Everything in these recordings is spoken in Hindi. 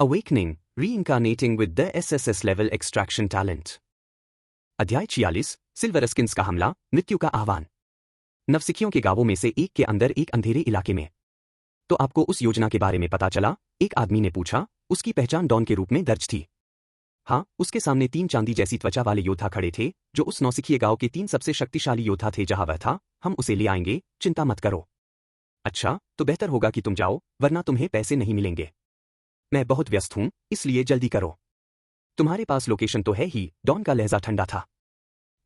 Awakening, Reincarnating with the SSS Level Extraction Talent। अध्याय 46, सिल्वर स्किन्स का हमला, मृत्यु का आह्वान। नवसिखियों के गांवों में से एक के अंदर एक अंधेरे इलाके में। तो आपको उस योजना के बारे में पता चला? एक आदमी ने पूछा। उसकी पहचान डॉन के रूप में दर्ज थी। हाँ, उसके सामने 3 चांदी जैसी त्वचा वाले योद्धा खड़े थे, जो उस नौसिखिए गांव के 3 सबसे शक्तिशाली योद्धा थे। जहां वह था, हम उसे ले आएंगे, चिंता मत करो। अच्छा, तो बेहतर होगा कि तुम जाओ, वरना तुम्हें पैसे नहीं मिलेंगे। मैं बहुत व्यस्त हूं, इसलिए जल्दी करो। तुम्हारे पास लोकेशन तो है ही। डॉन का लहजा ठंडा था।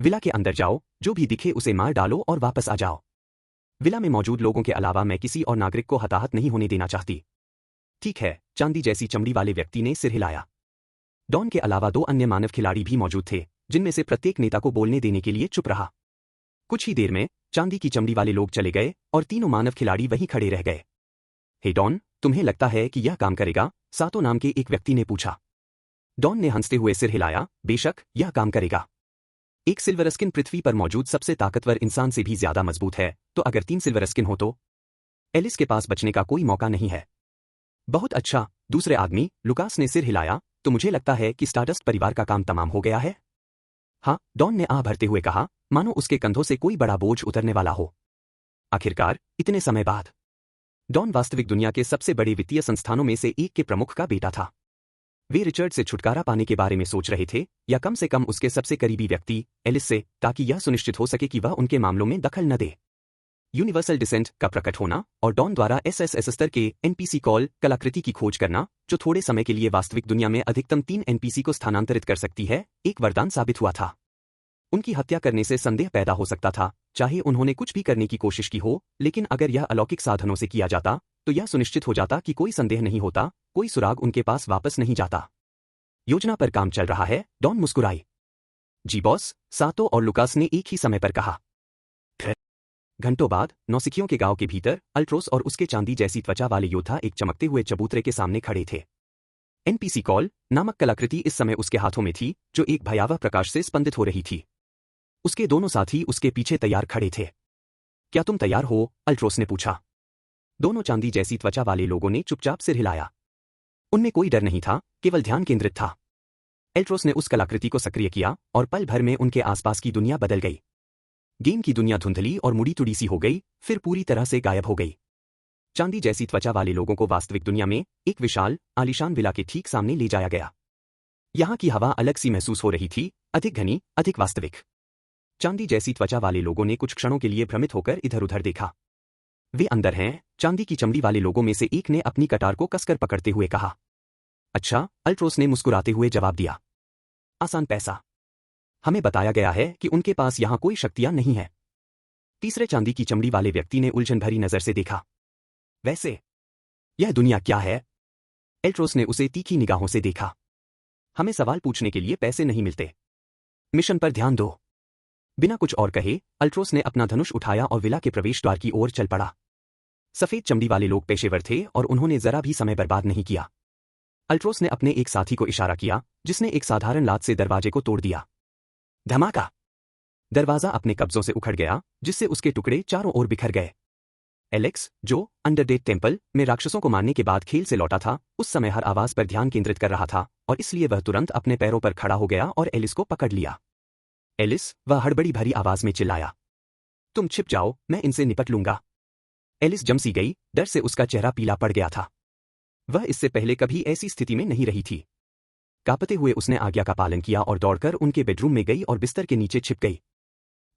विला के अंदर जाओ, जो भी दिखे उसे मार डालो और वापस आ जाओ। विला में मौजूद लोगों के अलावा मैं किसी और नागरिक को हताहत नहीं होने देना चाहती। ठीक है, चांदी जैसी चमड़ी वाले व्यक्ति ने सिर हिलाया। डॉन के अलावा 2 अन्य मानव खिलाड़ी भी मौजूद थे, जिनमें से प्रत्येक नेता को बोलने देने के लिए चुप रहा। कुछ ही देर में चांदी की चमड़ी वाले लोग चले गए और तीनों मानव खिलाड़ी वहीं खड़े रह गए। हे डॉन, तुम्हें लगता है कि यह काम करेगा? सातो नाम के एक व्यक्ति ने पूछा। डॉन ने हंसते हुए सिर हिलाया। बेशक, यह काम करेगा। एक सिल्वर स्किन पृथ्वी पर मौजूद सबसे ताकतवर इंसान से भी ज्यादा मजबूत है, तो अगर 3 सिल्वर स्किन हो तो एलिस के पास बचने का कोई मौका नहीं है। बहुत अच्छा, दूसरे आदमी लुकास ने सिर हिलाया। तो मुझे लगता है कि स्टारडस्ट परिवार का काम तमाम हो गया है। हाँ, डॉन ने आह भरते हुए कहा, मानो उसके कंधों से कोई बड़ा बोझ उतरने वाला हो। आखिरकार, इतने समय बाद। डॉन वास्तविक दुनिया के सबसे बड़े वित्तीय संस्थानों में से एक के प्रमुख का बेटा था। वे रिचर्ड से छुटकारा पाने के बारे में सोच रहे थे, या कम से कम उसके सबसे करीबी व्यक्ति एलिस से, ताकि यह सुनिश्चित हो सके कि वह उनके मामलों में दखल न दे। यूनिवर्सल डिसेंट का प्रकट होना और डॉन द्वारा एसएसएस स्तर के एनपीसी कॉल कलाकृति की खोज करना, जो थोड़े समय के लिए वास्तविक दुनिया में अधिकतम 3 एनपीसी को स्थानांतरित कर सकती है, एक वरदान साबित हुआ था। उनकी हत्या करने से संदेह पैदा हो सकता था, चाहे उन्होंने कुछ भी करने की कोशिश की हो, लेकिन अगर यह अलौकिक साधनों से किया जाता, तो यह सुनिश्चित हो जाता कि कोई संदेह नहीं होता, कोई सुराग उनके पास वापस नहीं जाता। योजना पर काम चल रहा है, डॉन मुस्कुराई। जी बॉस, सातो और लुकास ने एक ही समय पर कहा। घंटों बाद नौसिखियों के गांव के भीतर अल्ट्रोस और उसके चांदी जैसी त्वचा वाले योद्धा एक चमकते हुए चबूतरे के सामने खड़े थे। एनपीसी कॉल नामक कलाकृति इस समय उसके हाथों में थी, जो एक भयावह प्रकाश से स्पंदित हो रही थी। उसके दोनों साथी उसके पीछे तैयार खड़े थे। क्या तुम तैयार हो? अल्ट्रोस ने पूछा। दोनों चांदी जैसी त्वचा वाले लोगों ने चुपचाप सिर हिलाया। उनमें कोई डर नहीं था, केवल ध्यान केंद्रित था। अल्ट्रोस ने उस कलाकृति को सक्रिय किया और पल भर में उनके आसपास की दुनिया बदल गई। गेम की दुनिया धुंधली और मुड़ी तुड़ी सी हो गई, फिर पूरी तरह से गायब हो गई। चांदी जैसी त्वचा वाले लोगों को वास्तविक दुनिया में एक विशाल आलीशान विला के ठीक सामने ले जाया गया। यहाँ की हवा अलग सी महसूस हो रही थी, अधिक घनी, अधिक वास्तविक। चांदी जैसी त्वचा वाले लोगों ने कुछ क्षणों के लिए भ्रमित होकर इधर उधर देखा। वे अंदर हैं? चांदी की चमड़ी वाले लोगों में से एक ने अपनी कटार को कसकर पकड़ते हुए कहा। अच्छा, अल्ट्रोस ने मुस्कुराते हुए जवाब दिया। आसान पैसा। हमें बताया गया है कि उनके पास यहां कोई शक्तियां नहीं है। तीसरे चांदी की चमड़ी वाले व्यक्ति ने उलझन भरी नजर से देखा। वैसे यह दुनिया क्या है? अल्ट्रोस ने उसे तीखी निगाहों से देखा। हमें सवाल पूछने के लिए पैसे नहीं मिलते। मिशन पर ध्यान दो। बिना कुछ और कहे अल्ट्रोस ने अपना धनुष उठाया और विला के प्रवेश द्वार की ओर चल पड़ा। सफेद चमड़ी वाले लोग पेशेवर थे और उन्होंने जरा भी समय बर्बाद नहीं किया। अल्ट्रोस ने अपने एक साथी को इशारा किया, जिसने एक साधारण लात से दरवाजे को तोड़ दिया। धमाका! दरवाजा अपने कब्जों से उखड़ गया, जिससे उसके टुकड़े चारों ओर बिखर गए। एलेक्स, जो अंडरडेथ टेम्पल में राक्षसों को मारने के बाद खेल से लौटा था, उस समय हर आवाज पर ध्यान केंद्रित कर रहा था, और इसलिए वह तुरंत अपने पैरों पर खड़ा हो गया और एलिस को पकड़ लिया। एलिस, वह हड़बड़ी भरी आवाज में चिल्लाया। तुम छिप जाओ, मैं इनसे निपट लूंगा। एलिस जमसी गई, डर से उसका चेहरा पीला पड़ गया था। वह इससे पहले कभी ऐसी स्थिति में नहीं रही थी। कांपते हुए उसने आज्ञा का पालन किया और दौड़कर उनके बेडरूम में गई और बिस्तर के नीचे छिप गई।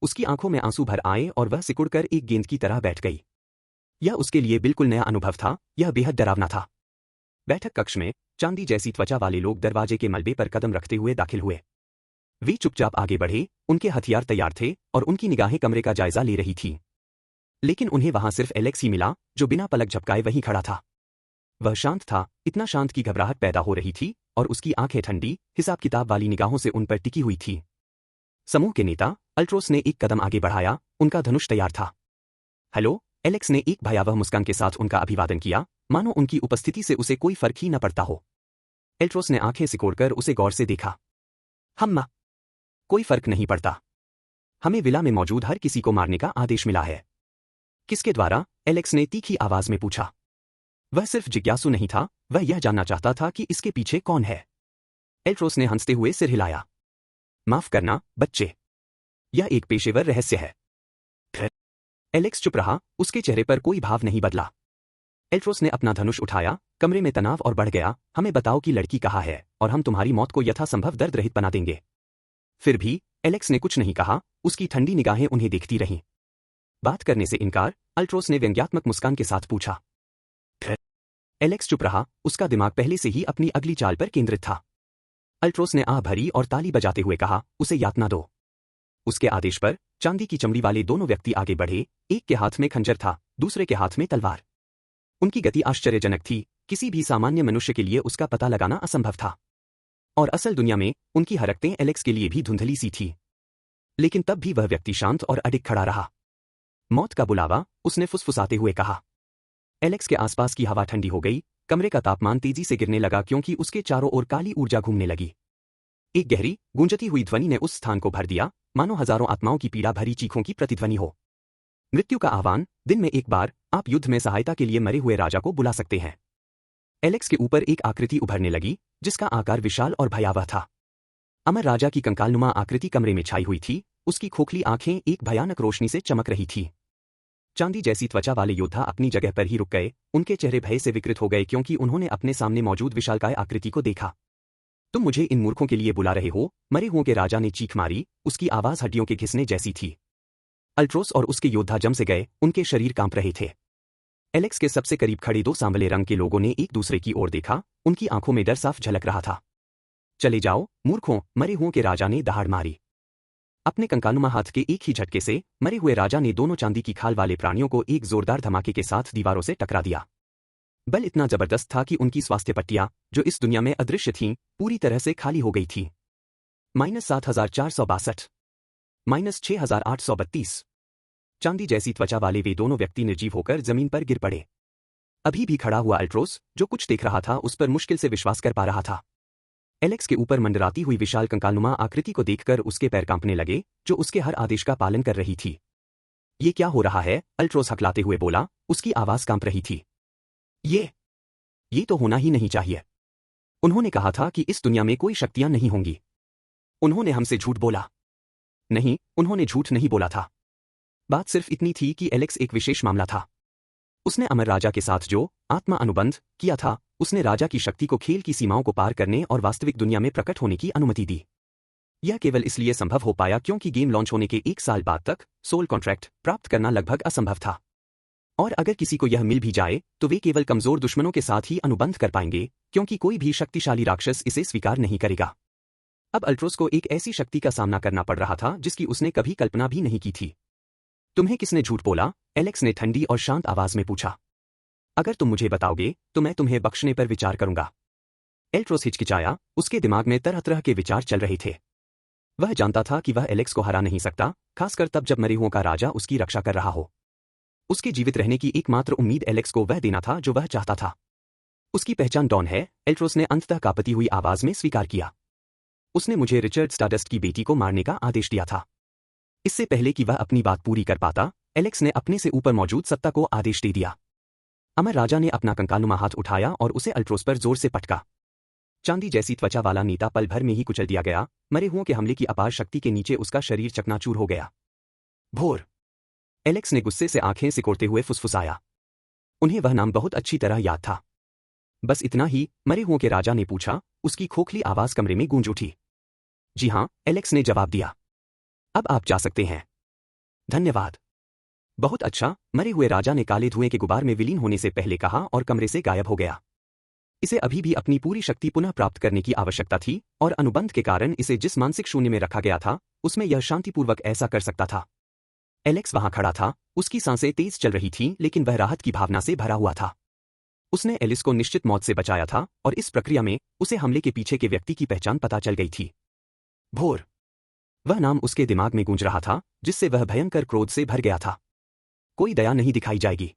उसकी आंखों में आंसू भर आए और वह सिकुड़कर एक गेंद की तरह बैठ गई। यह उसके लिए बिल्कुल नया अनुभव था, यह बेहद डरावना था। बैठक कक्ष में चांदी जैसी त्वचा वाले लोग दरवाजे के मलबे पर कदम रखते हुए दाखिल हुए। वे चुपचाप आगे बढ़े, उनके हथियार तैयार थे और उनकी निगाहें कमरे का जायजा ले रही थीं। लेकिन उन्हें वहां सिर्फ एलेक्स ही मिला, जो बिना पलक झपकाए वहीं खड़ा था। वह शांत था, इतना शांत कि घबराहट पैदा हो रही थी, और उसकी आंखें ठंडी, हिसाब किताब वाली निगाहों से उन पर टिकी हुई थी। समूह के नेता अल्ट्रोस ने एक कदम आगे बढ़ाया, उनका धनुष तैयार था। हेलो, एलेक्स ने एक भयावह मुस्कान के साथ उनका अभिवादन किया, मानो उनकी उपस्थिति से उसे कोई फर्क ही न पड़ता हो। अल्ट्रोस ने आंखें सिकोड़कर उसे गौर से देखा। हम्मा, कोई फर्क नहीं पड़ता। हमें विला में मौजूद हर किसी को मारने का आदेश मिला है। किसके द्वारा? एलेक्स ने तीखी आवाज में पूछा। वह सिर्फ जिज्ञासु नहीं था, वह यह जानना चाहता था कि इसके पीछे कौन है। एल्ट्रोस ने हंसते हुए सिर हिलाया। माफ करना, बच्चे। यह एक पेशेवर रहस्य है। एलेक्स चुप रहा, उसके चेहरे पर कोई भाव नहीं बदला। एल्ट्रोस ने अपना धनुष उठाया, कमरे में तनाव और बढ़ गया। हमें बताओ कि लड़की कहाँ है और हम तुम्हारी मौत को यथासंभव दर्द रहित बना देंगे। फिर भी एलेक्स ने कुछ नहीं कहा, उसकी ठंडी निगाहें उन्हें देखती रहीं। बात करने से इनकार, एल्ट्रोस ने व्यंग्यात्मक मुस्कान के साथ पूछा। एलेक्स चुप रहा, उसका दिमाग पहले से ही अपनी अगली चाल पर केंद्रित था। एल्ट्रोस ने आह भरी और ताली बजाते हुए कहा, उसे यातना दो। उसके आदेश पर चांदी की चमड़ी वाले दोनों व्यक्ति आगे बढ़े, एक के हाथ में खंजर था, दूसरे के हाथ में तलवार। उनकी गति आश्चर्यजनक थी, किसी भी सामान्य मनुष्य के लिए उसका पता लगाना असंभव था। और असल दुनिया में उनकी हरकतें एलेक्स के लिए भी धुंधली सी थी। लेकिन तब भी वह व्यक्ति शांत और अडिग खड़ा रहा। मौत का बुलावा, उसने फुसफुसाते हुए कहा। एलेक्स के आसपास की हवा ठंडी हो गई, कमरे का तापमान तेजी से गिरने लगा क्योंकि उसके चारों ओर काली ऊर्जा घूमने लगी। एक गहरी, गूंजती हुई ध्वनि ने उस स्थान को भर दिया, मानो हजारों आत्माओं की पीड़ा भरी चीखों की प्रतिध्वनि हो। मृत्यु का आह्वान, दिन में एक बार, आप युद्ध में सहायता के लिए मरे हुए राजा को बुला सकते हैं। एलेक्स के ऊपर एक आकृति उभरने लगी, जिसका आकार विशाल और भयावह था। अमर राजा की कंकालनुमा आकृति कमरे में छाई हुई थी, उसकी खोखली आंखें एक भयानक रोशनी से चमक रही थी। चांदी जैसी त्वचा वाले योद्धा अपनी जगह पर ही रुक गए, उनके चेहरे भय से विकृत हो गए क्योंकि उन्होंने अपने सामने मौजूद विशालकाय आकृति को देखा। तुम मुझे इन मूर्खों के लिए बुला रहे हो? मरे हुओं के राजा ने चीख मारी, उसकी आवाज हड्डियों के घिसने जैसी थी। एल्ट्रोस और उसके योद्धा जम से गए, उनके शरीर कांप रहे थे। एलेक्स के सबसे करीब खड़े दो सांवले रंग के लोगों ने एक दूसरे की ओर देखा, उनकी आंखों में डर साफ झलक रहा था। चले जाओ, मूर्खों, मरे हुओं के राजा ने दहाड़ मारी। अपने कंकालनुमा हाथ के एक ही झटके से मरे हुए राजा ने दोनों चांदी की खाल वाले प्राणियों को एक जोरदार धमाके के साथ दीवारों से टकरा दिया। बल इतना जबरदस्त था कि उनकी स्वास्थ्य पट्टियां, जो इस दुनिया में अदृश्य थीं, पूरी तरह से खाली हो गई थी। -7462, -6832। चांदी जैसी त्वचा वाले वे दोनों व्यक्ति निर्जीव होकर जमीन पर गिर पड़े। अभी भी खड़ा हुआ एल्ट्रोस, जो कुछ देख रहा था, उस पर मुश्किल से विश्वास कर पा रहा था। एलेक्स के ऊपर मंडराती हुई विशाल कंकालनुमा आकृति को देखकर उसके पैर कांपने लगे, जो उसके हर आदेश का पालन कर रही थी। ये क्या हो रहा है? एल्ट्रोस हकलाते हुए बोला, उसकी आवाज कांप रही थी। ये तो होना ही नहीं चाहिए। उन्होंने कहा था कि इस दुनिया में कोई शक्तियां नहीं होंगी। उन्होंने हमसे झूठ बोला। नहीं, उन्होंने झूठ नहीं बोला था। बात सिर्फ इतनी थी कि एलेक्स एक विशेष मामला था। उसने अमर राजा के साथ जो आत्मा अनुबंध किया था, उसने राजा की शक्ति को खेल की सीमाओं को पार करने और वास्तविक दुनिया में प्रकट होने की अनुमति दी। यह केवल इसलिए संभव हो पाया क्योंकि गेम लॉन्च होने के 1 साल बाद तक सोल कॉन्ट्रैक्ट प्राप्त करना लगभग असंभव था। और अगर किसी को यह मिल भी जाए, तो वे केवल कमजोर दुश्मनों के साथ ही अनुबंध कर पाएंगे, क्योंकि कोई भी शक्तिशाली राक्षस इसे स्वीकार नहीं करेगा। अब एल्ट्रोस को एक ऐसी शक्ति का सामना करना पड़ रहा था जिसकी उसने कभी कल्पना भी नहीं की थी। तुम्हें किसने झूठ बोला? एलेक्स ने ठंडी और शांत आवाज में पूछा। अगर तुम मुझे बताओगे, तो मैं तुम्हें बख्शने पर विचार करूंगा। एल्ट्रोस हिचकिचाया, उसके दिमाग में तरह तरह के विचार चल रहे थे। वह जानता था कि वह एलेक्स को हरा नहीं सकता, खासकर तब जब मरे हुओं का राजा उसकी रक्षा कर रहा हो। उसके जीवित रहने की एकमात्र उम्मीद एलेक्स को वह देना था जो वह चाहता था। उसकी पहचान डॉन है, एल्ट्रोस ने अंततः कांपती हुई आवाज में स्वीकार किया। उसने मुझे रिचर्ड स्टारडस्ट की बेटी को मारने का आदेश दिया था। इससे पहले कि वह अपनी बात पूरी कर पाता, एलेक्स ने अपने से ऊपर मौजूद सत्ता को आदेश दे दिया। अमर राजा ने अपना कंकालनुमा हाथ उठाया और उसे एल्ट्रोस पर जोर से पटका। चांदी जैसी त्वचा वाला नेता पल भर में ही कुचल दिया गया। मरे हुओं के हमले की अपार शक्ति के नीचे उसका शरीर चकनाचूर हो गया। भोर! एलेक्स ने गुस्से से आंखें सिकोड़ते हुए फुसफुसाया। उन्हें वह नाम बहुत अच्छी तरह याद था। बस इतना ही, मरे हुओं के राजा ने पूछा, उसकी खोखली आवाज कमरे में गूंज उठी। जी हां, एलेक्स ने जवाब दिया। अब आप जा सकते हैं। धन्यवाद। बहुत अच्छा, मरे हुए राजा ने काले धुएं के गुबार में विलीन होने से पहले कहा और कमरे से गायब हो गया। इसे अभी भी अपनी पूरी शक्ति पुनः प्राप्त करने की आवश्यकता थी, और अनुबंध के कारण इसे जिस मानसिक शून्य में रखा गया था, उसमें यह शांतिपूर्वक ऐसा कर सकता था। एलेक्स वहां खड़ा था, उसकी सांसें तेज चल रही थीं, लेकिन वह राहत की भावना से भरा हुआ था। उसने एलिस को निश्चित मौत से बचाया था, और इस प्रक्रिया में उसे हमले के पीछे के व्यक्ति की पहचान पता चल गई थी। भोर! वह नाम उसके दिमाग में गूंज रहा था, जिससे वह भयंकर क्रोध से भर गया था। कोई दया नहीं दिखाई जाएगी।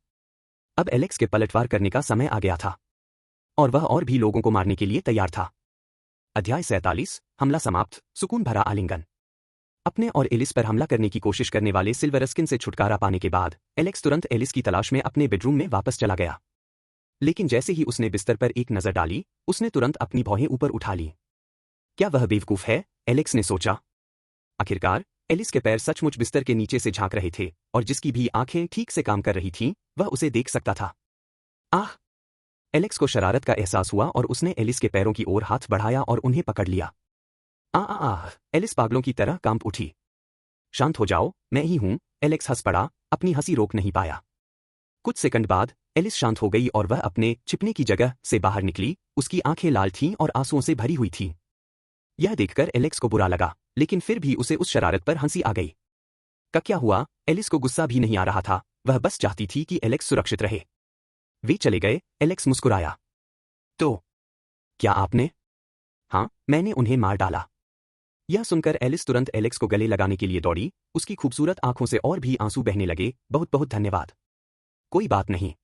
अब एलेक्स के पलटवार करने का समय आ गया था, और वह और भी लोगों को मारने के लिए तैयार था। अध्याय 47, हमला समाप्त, सुकून भरा आलिंगन। अपने और एलिस पर हमला करने की कोशिश करने वाले सिल्वर स्किन से छुटकारा पाने के बाद एलेक्स तुरंत एलिस की तलाश में अपने बेडरूम में वापस चला गया। लेकिन जैसे ही उसने बिस्तर पर एक नजर डाली, उसने तुरंत अपनी भौहें ऊपर उठा ली। क्या वह बेवकूफ है? एलेक्स ने सोचा। आखिरकार एलिस के पैर सचमुच बिस्तर के नीचे से झांक रहे थे और जिसकी भी आंखें ठीक से काम कर रही थीं, वह उसे देख सकता था। आह! एलेक्स को शरारत का एहसास हुआ और उसने एलिस के पैरों की ओर हाथ बढ़ाया और उन्हें पकड़ लिया। आह! एलिस पागलों की तरह कांप उठी। शांत हो जाओ, मैं ही हूं, एलेक्स हंस पड़ा, अपनी हंसी रोक नहीं पाया। कुछ सेकंड बाद एलिस शांत हो गई और वह अपने छिपने की जगह से बाहर निकली, उसकी आंखें लाल थीं और आंसुओं से भरी हुई थीं। यह देखकर एलेक्स को बुरा लगा, लेकिन फिर भी उसे उस शरारत पर हंसी आ गई। क्या हुआ? एलिस को गुस्सा भी नहीं आ रहा था, वह बस चाहती थी कि एलेक्स सुरक्षित रहे। वे चले गए, एलेक्स मुस्कुराया। तो क्या आपने? हाँ, मैंने उन्हें मार डाला। यह सुनकर एलिस तुरंत एलेक्स को गले लगाने के लिए दौड़ी, उसकी खूबसूरत आंखों से और भी आंसू बहने लगे। बहुत बहुत धन्यवाद। कोई बात नहीं।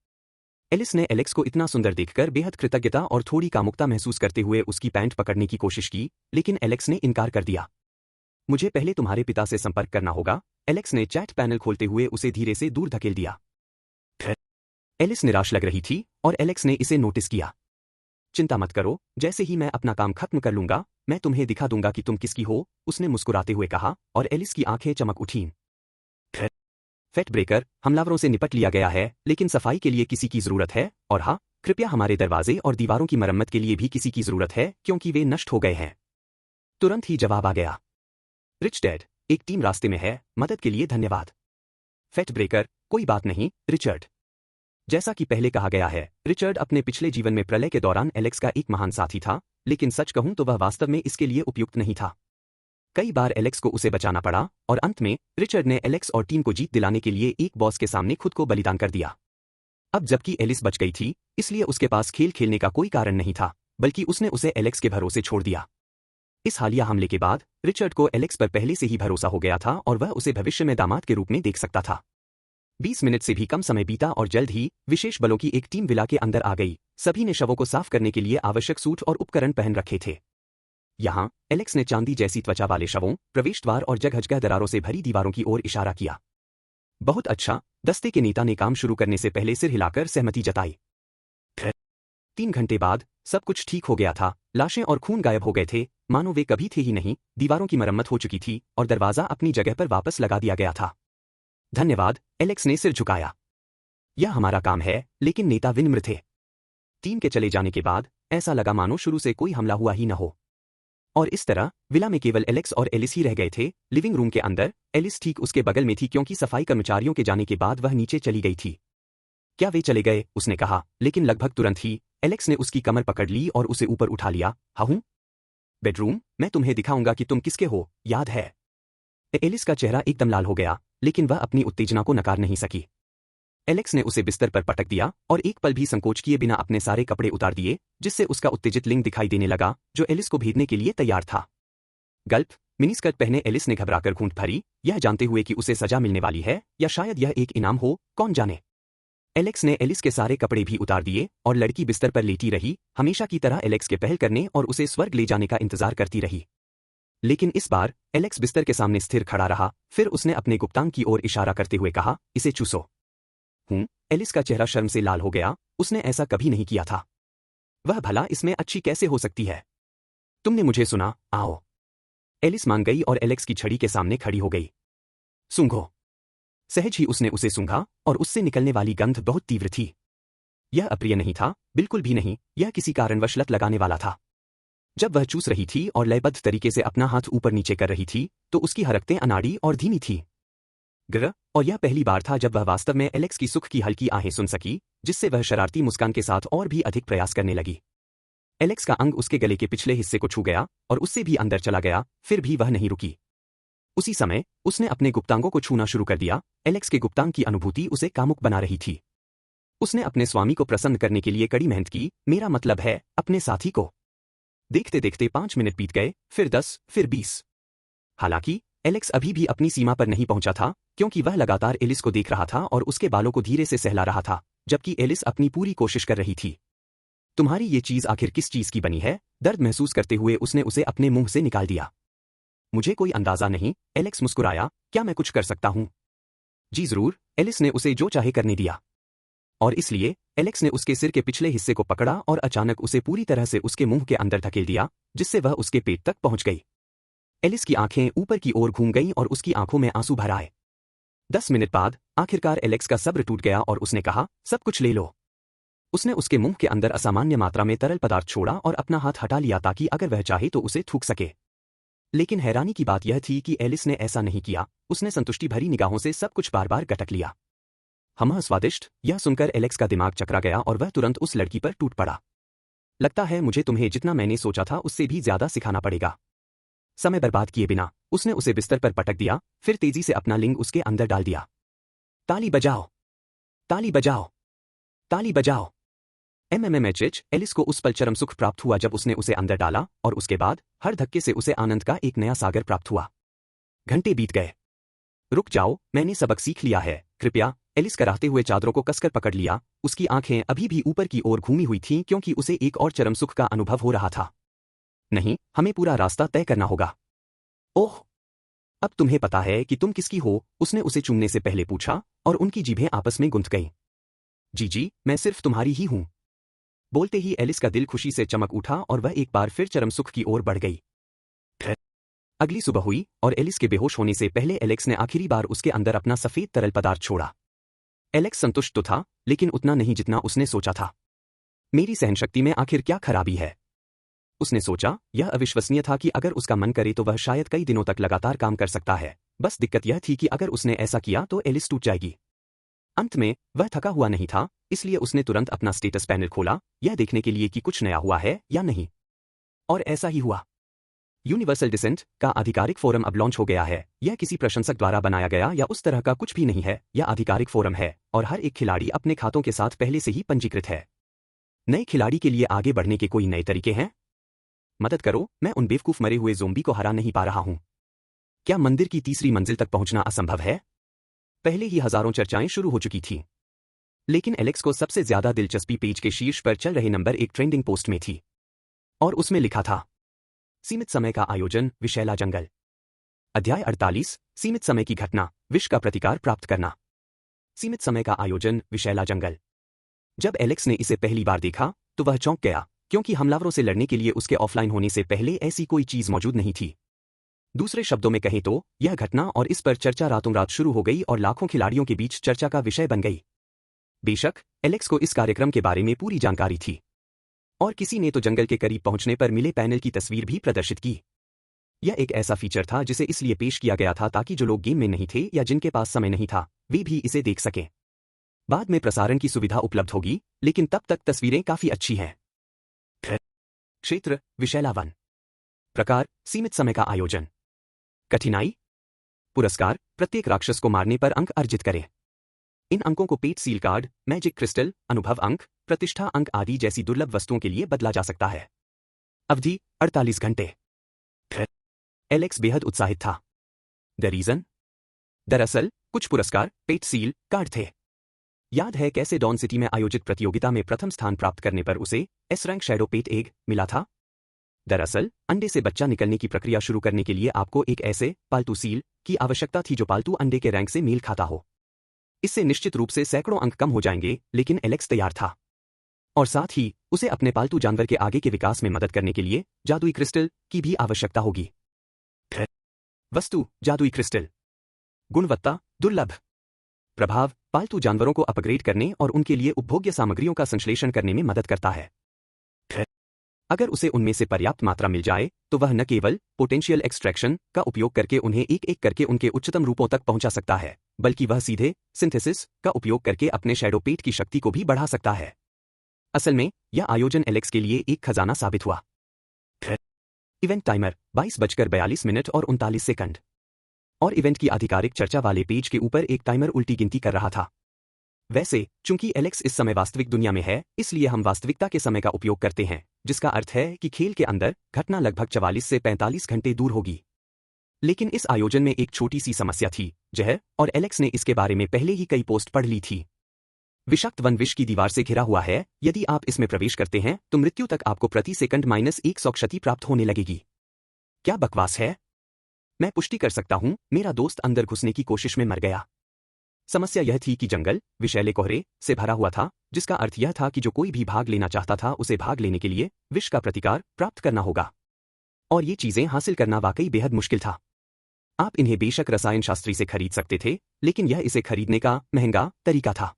एलिस ने एलेक्स को इतना सुंदर देखकर बेहद कृतज्ञता और थोड़ी कामुकता महसूस करते हुए उसकी पैंट पकड़ने की कोशिश की, लेकिन एलेक्स ने इनकार कर दिया। मुझे पहले तुम्हारे पिता से संपर्क करना होगा। एलेक्स ने चैट पैनल खोलते हुए उसे धीरे से दूर धकेल दिया। फिर एलिस निराश लग रही थी और एलेक्स ने इसे नोटिस किया। चिंता मत करो, जैसे ही मैं अपना काम खत्म कर लूंगा, मैं तुम्हें दिखा दूंगा कि तुम किसकी हो, उसने मुस्कुराते हुए कहा और एलिस की आंखें चमक उठीं। फेट ब्रेकर, हमलावरों से निपट लिया गया है, लेकिन सफाई के लिए किसी की जरूरत है, और हाँ, कृपया हमारे दरवाजे और दीवारों की मरम्मत के लिए भी किसी की जरूरत है, क्योंकि वे नष्ट हो गए हैं। तुरंत ही जवाब आ गया। रिच डैड, एक टीम रास्ते में है, मदद के लिए धन्यवाद। फेट ब्रेकर, कोई बात नहीं, रिचर्ड। जैसा कि पहले कहा गया है, रिचर्ड अपने पिछले जीवन में प्रलय के दौरान एलेक्स का एक महान साथी था, लेकिन सच कहूं तो वह वास्तव में इसके लिए उपयुक्त नहीं था। कई बार एलेक्स को उसे बचाना पड़ा, और अंत में रिचर्ड ने एलेक्स और टीम को जीत दिलाने के लिए एक बॉस के सामने खुद को बलिदान कर दिया। अब जबकि एलिस बच गई थी, इसलिए उसके पास खेल खेलने का कोई कारण नहीं था, बल्कि उसने उसे एलेक्स के भरोसे छोड़ दिया। इस हालिया हमले के बाद रिचर्ड को एलेक्स पर पहले से ही भरोसा हो गया था और वह उसे भविष्य में दामाद के रूप में देख सकता था। 20 मिनट से भी कम समय बीता और जल्द ही विशेष बलों की एक टीम विला के अंदर आ गई। सभी ने शवों को साफ करने के लिए आवश्यक सूट और उपकरण पहन रखे थे। यहाँ एलेक्स ने चांदी जैसी त्वचा वाले शवों, प्रवेश द्वार और जगह दरारों से भरी दीवारों की ओर इशारा किया। बहुत अच्छा, दस्ते के नेता ने काम शुरू करने से पहले सिर हिलाकर सहमति जताई। 3 घंटे बाद सब कुछ ठीक हो गया था, लाशें और खून गायब हो गए थे, मानो वे कभी थे ही नहीं, दीवारों की मरम्मत हो चुकी थी और दरवाजा अपनी जगह पर वापस लगा दिया गया था। धन्यवाद, एलेक्स ने सिर झुकाया। यह हमारा काम है, लेकिन नेता विनम्र थे। टीम के चले जाने के बाद ऐसा लगा मानो शुरू से कोई हमला हुआ ही न हो। और इस तरह विला में केवल एलेक्स और एलिस ही रह गए थे। लिविंग रूम के अंदर एलिस ठीक उसके बगल में थी, क्योंकि सफाई कर्मचारियों के जाने के बाद वह नीचे चली गई थी। क्या वे चले गए? उसने कहा, लेकिन लगभग तुरंत ही एलेक्स ने उसकी कमर पकड़ ली और उसे ऊपर उठा लिया। हाँ हूं? बेडरूम, मैं तुम्हें दिखाऊंगा कि तुम किसके हो, याद है? एलिस का चेहरा एकदम लाल हो गया, लेकिन वह अपनी उत्तेजना को नकार नहीं सकी। एलेक्स ने उसे बिस्तर पर पटक दिया और एक पल भी संकोच किए बिना अपने सारे कपड़े उतार दिए, जिससे उसका उत्तेजित लिंग दिखाई देने लगा, जो एलिस को भेदने के लिए तैयार था। गल्प, मिनीस्कर्ट पहने एलिस ने घबराकर घूंट भरी, यह जानते हुए कि उसे सजा मिलने वाली है, या शायद यह एक इनाम हो, कौन जाने। एलेक्स ने एलिस के सारे कपड़े भी उतार दिए और लड़की बिस्तर पर लेटी रही, हमेशा की तरह एलेक्स के पहल करने और उसे स्वर्ग ले जाने का इंतजार करती रही। लेकिन इस बार एलेक्स बिस्तर के सामने स्थिर खड़ा रहा, फिर उसने अपने गुप्तांग की ओर इशारा करते हुए कहा, इसे चूसो। एलिस का चेहरा शर्म से लाल हो गया, उसने ऐसा कभी नहीं किया था। वह भला इसमें अच्छी कैसे हो सकती है? तुमने मुझे सुना, आओ। एलिस मान गई और एलेक्स की छड़ी के सामने खड़ी हो गई। सूंघो। सहज ही उसने उसे सूंघा और उससे निकलने वाली गंध बहुत तीव्र थी। यह अप्रिय नहीं था, बिल्कुल भी नहीं, यह किसी कारणवश लत लगाने वाला था। जब वह चूस रही थी और लयबद्ध तरीके से अपना हाथ ऊपर नीचे कर रही थी, तो उसकी हरकतें अनाड़ी और धीमी थीं। और यह पहली बार था जब वह वास्तव में एलेक्स की सुख की हल्की आहें सुन सकी, जिससे वह शरारती मुस्कान के साथ और भी अधिक प्रयास करने लगी। एलेक्स का अंग उसके गले के पिछले हिस्से को छू गया और उससे भी अंदर चला गया, फिर भी वह नहीं रुकी। उसी समय उसने अपने गुप्तांगों को छूना शुरू कर दिया। एलेक्स के गुप्तांग की अनुभूति उसे कामुक बना रही थी। उसने अपने स्वामी को प्रसन्न करने के लिए कड़ी मेहनत की, मेरा मतलब है अपने साथी को। देखते देखते 5 मिनट बीत गए, फिर 10, फिर 20। हालांकि एलेक्स अभी भी अपनी सीमा पर नहीं पहुंचा था, क्योंकि वह लगातार एलिस को देख रहा था और उसके बालों को धीरे से सहला रहा था, जबकि एलिस अपनी पूरी कोशिश कर रही थी। तुम्हारी ये चीज आखिर किस चीज की बनी है? दर्द महसूस करते हुए उसने उसे अपने मुंह से निकाल दिया। मुझे कोई अंदाजा नहीं, एलेक्स मुस्कुराया, क्या मैं कुछ कर सकता हूं? जी जरूर, एलिस ने उसे जो चाहे करने दिया। और इसलिए एलेक्स ने उसके सिर के पिछले हिस्से को पकड़ा और अचानक उसे पूरी तरह से उसके मुंह के अंदर धकेल दिया, जिससे वह उसके पेट तक पहुंच गई। एलिस की आंखें ऊपर की ओर घूम गईं और उसकी आंखों में आंसू भर आए। 10 मिनट बाद आखिरकार एलेक्स का सब्र टूट गया और उसने कहा, सब कुछ ले लो। उसने उसके मुंह के अंदर असामान्य मात्रा में तरल पदार्थ छोड़ा और अपना हाथ हटा लिया ताकि अगर वह चाहे तो उसे थूक सके। लेकिन हैरानी की बात यह थी कि एलिस ने ऐसा नहीं किया। उसने संतुष्टि भरी निगाहों से सब कुछ बार बार गटक लिया। स्वादिष्ट, यह सुनकर एलेक्स का दिमाग चकरा गया और वह तुरंत उस लड़की पर टूट पड़ा। लगता है मुझे तुम्हें जितना मैंने सोचा था उससे भी ज्यादा सिखाना पड़ेगा। समय बर्बाद किए बिना उसने उसे बिस्तर पर पटक दिया, फिर तेजी से अपना लिंग उसके अंदर डाल दिया। ताली बजाओ, ताली बजाओ, ताली बजाओ। एलिस को उस पल चरम सुख प्राप्त हुआ जब उसने उसे अंदर डाला और उसके बाद हर धक्के से उसे आनंद का एक नया सागर प्राप्त हुआ। घंटे बीत गए। रुक जाओ, मैंने सबक सीख लिया है, कृपया। एलिस कराहते हुए चादरों को कसकर पकड़ लिया। उसकी आंखें अभी भी ऊपर की ओर घूमी हुई थीं क्योंकि उसे एक और चरम सुख का अनुभव हो रहा था। नहीं, हमें पूरा रास्ता तय करना होगा। ओह, अब तुम्हें पता है कि तुम किसकी हो? उसने उसे चूमने से पहले पूछा और उनकी जीभें आपस में गुंथ गईं। जी, मैं सिर्फ तुम्हारी ही हूं। बोलते ही एलिस का दिल खुशी से चमक उठा और वह एक बार फिर चरम सुख की ओर बढ़ गई। अगली सुबह हुई और एलिस के बेहोश होने से पहले एलेक्स ने आखिरी बार उसके अंदर अपना सफेद तरल पदार्थ छोड़ा। एलेक्स संतुष्ट तो था, लेकिन उतना नहीं जितना उसने सोचा था। मेरी सहनशक्ति में आखिर क्या खराबी है? उसने सोचा। यह अविश्वसनीय था कि अगर उसका मन करे तो वह शायद कई दिनों तक लगातार काम कर सकता है। बस दिक्कत यह थी कि अगर उसने ऐसा किया तो एलिस टूट जाएगी। अंत में वह थका हुआ नहीं था, इसलिए उसने तुरंत अपना स्टेटस पैनल खोला, यह देखने के लिए कि कुछ नया हुआ है या नहीं। और ऐसा ही हुआ। यूनिवर्सल डिसेंट का आधिकारिक फोरम अब लॉन्च हो गया है। यह किसी प्रशंसक द्वारा बनाया गया या उस तरह का कुछ भी नहीं है। यह आधिकारिक फोरम है और हर एक खिलाड़ी अपने खातों के साथ पहले से ही पंजीकृत है। नए खिलाड़ी के लिए आगे बढ़ने के कोई नए तरीके हैं? मदद करो, मैं उन बेवकूफ मरे हुए ज़ोंबी को हरा नहीं पा रहा हूं। क्या मंदिर की तीसरी मंजिल तक पहुंचना असंभव है? पहले ही हजारों चर्चाएं शुरू हो चुकी थीं। लेकिन एलेक्स को सबसे ज्यादा दिलचस्पी पेज के शीर्ष पर चल रहे नंबर 1 ट्रेंडिंग पोस्ट में थी। और उसमें लिखा था, सीमित समय का आयोजन, विषैला जंगल। अध्याय 48, सीमित समय की घटना, विष का प्रतिकार प्राप्त करना। सीमित समय का आयोजन, विषैला जंगल। जब एलेक्स ने इसे पहली बार देखा तो वह चौंक गया, क्योंकि हमलावरों से लड़ने के लिए उसके ऑफलाइन होने से पहले ऐसी कोई चीज मौजूद नहीं थी। दूसरे शब्दों में कहें तो यह घटना और इस पर चर्चा रातों रात शुरू हो गई और लाखों खिलाड़ियों के बीच चर्चा का विषय बन गई। बेशक एलेक्स को इस कार्यक्रम के बारे में पूरी जानकारी थी और किसी ने तो जंगल के करीब पहुंचने पर मिले पैनल की तस्वीर भी प्रदर्शित की। यह एक ऐसा फीचर था जिसे इसलिए पेश किया गया था ताकि जो लोग गेम में नहीं थे या जिनके पास समय नहीं था, वे भी इसे देख सकें। बाद में प्रसारण की सुविधा उपलब्ध होगी, लेकिन तब तक तस्वीरें काफी अच्छी हैं। क्षेत्र, विषैला वन। प्रकार, सीमित समय का आयोजन। कठिनाई, पुरस्कार, प्रत्येक राक्षस को मारने पर अंक अर्जित करें। इन अंकों को पेट सील कार्ड, मैजिक क्रिस्टल, अनुभव अंक, प्रतिष्ठा अंक आदि जैसी दुर्लभ वस्तुओं के लिए बदला जा सकता है। अवधि 48 घंटे। एलेक्स बेहद उत्साहित था। The reason? दरअसल कुछ पुरस्कार पेट सील कार्ड थे। याद है कैसे डॉन सिटी में आयोजित प्रतियोगिता में प्रथम स्थान प्राप्त करने पर उसे एस रैंक शैडो पेट एग मिला था? दरअसल अंडे से बच्चा निकलने की प्रक्रिया शुरू करने के लिए आपको एक ऐसे पालतू सील की आवश्यकता थी जो पालतू अंडे के रैंक से मेल खाता हो। इससे निश्चित रूप से सैकड़ों अंक कम हो जाएंगे, लेकिन एलेक्स तैयार था। और साथ ही उसे अपने पालतू जानवर के आगे के विकास में मदद करने के लिए जादुई क्रिस्टल की भी आवश्यकता होगी। वस्तु, जादुई क्रिस्टल। गुणवत्ता, दुर्लभ। प्रभाव, पालतू जानवरों को अपग्रेड करने और उनके लिए उपभोग्य सामग्रियों का संश्लेषण करने में मदद करता है। अगर उसे उनमें से पर्याप्त मात्रा मिल जाए तो वह न केवल पोटेंशियल एक्सट्रैक्शन का उपयोग करके उन्हें एक एक करके उनके उच्चतम रूपों तक पहुंचा सकता है, बल्कि वह सीधे सिंथेसिस का उपयोग करके अपने शैडो पेट की शक्ति को भी बढ़ा सकता है। असल में यह आयोजन एलेक्स के लिए एक खजाना साबित हुआ। इवेंट टाइमर 22:42 और 39 सेकंड। और इवेंट की आधिकारिक चर्चा वाले पेज के ऊपर एक टाइमर उल्टी गिनती कर रहा था। वैसे चूंकि एलेक्स इस समय वास्तविक दुनिया में है, इसलिए हम वास्तविकता के समय का उपयोग करते हैं, जिसका अर्थ है कि खेल के अंदर घटना लगभग 44 से 45 घंटे दूर होगी। लेकिन इस आयोजन में एक छोटी सी समस्या थी, और एलेक्स ने इसके बारे में पहले ही कई पोस्ट पढ़ ली थी। विषाक्त वन विष की दीवार से घिरा हुआ है। यदि आप इसमें प्रवेश करते हैं तो मृत्यु तक आपको प्रति सेकंड -100 क्षति प्राप्त होने लगेगी। क्या बकवास है? मैं पुष्टि कर सकता हूं, मेरा दोस्त अंदर घुसने की कोशिश में मर गया। समस्या यह थी कि जंगल विषैले कोहरे से भरा हुआ था, जिसका अर्थ यह था कि जो कोई भी भाग लेना चाहता था उसे भाग लेने के लिए विष का प्रतिकार प्राप्त करना होगा। और ये चीजें हासिल करना वाकई बेहद मुश्किल था। आप इन्हें बेशक रसायन शास्त्री से खरीद सकते थे, लेकिन यह इसे खरीदने का महंगा तरीका था।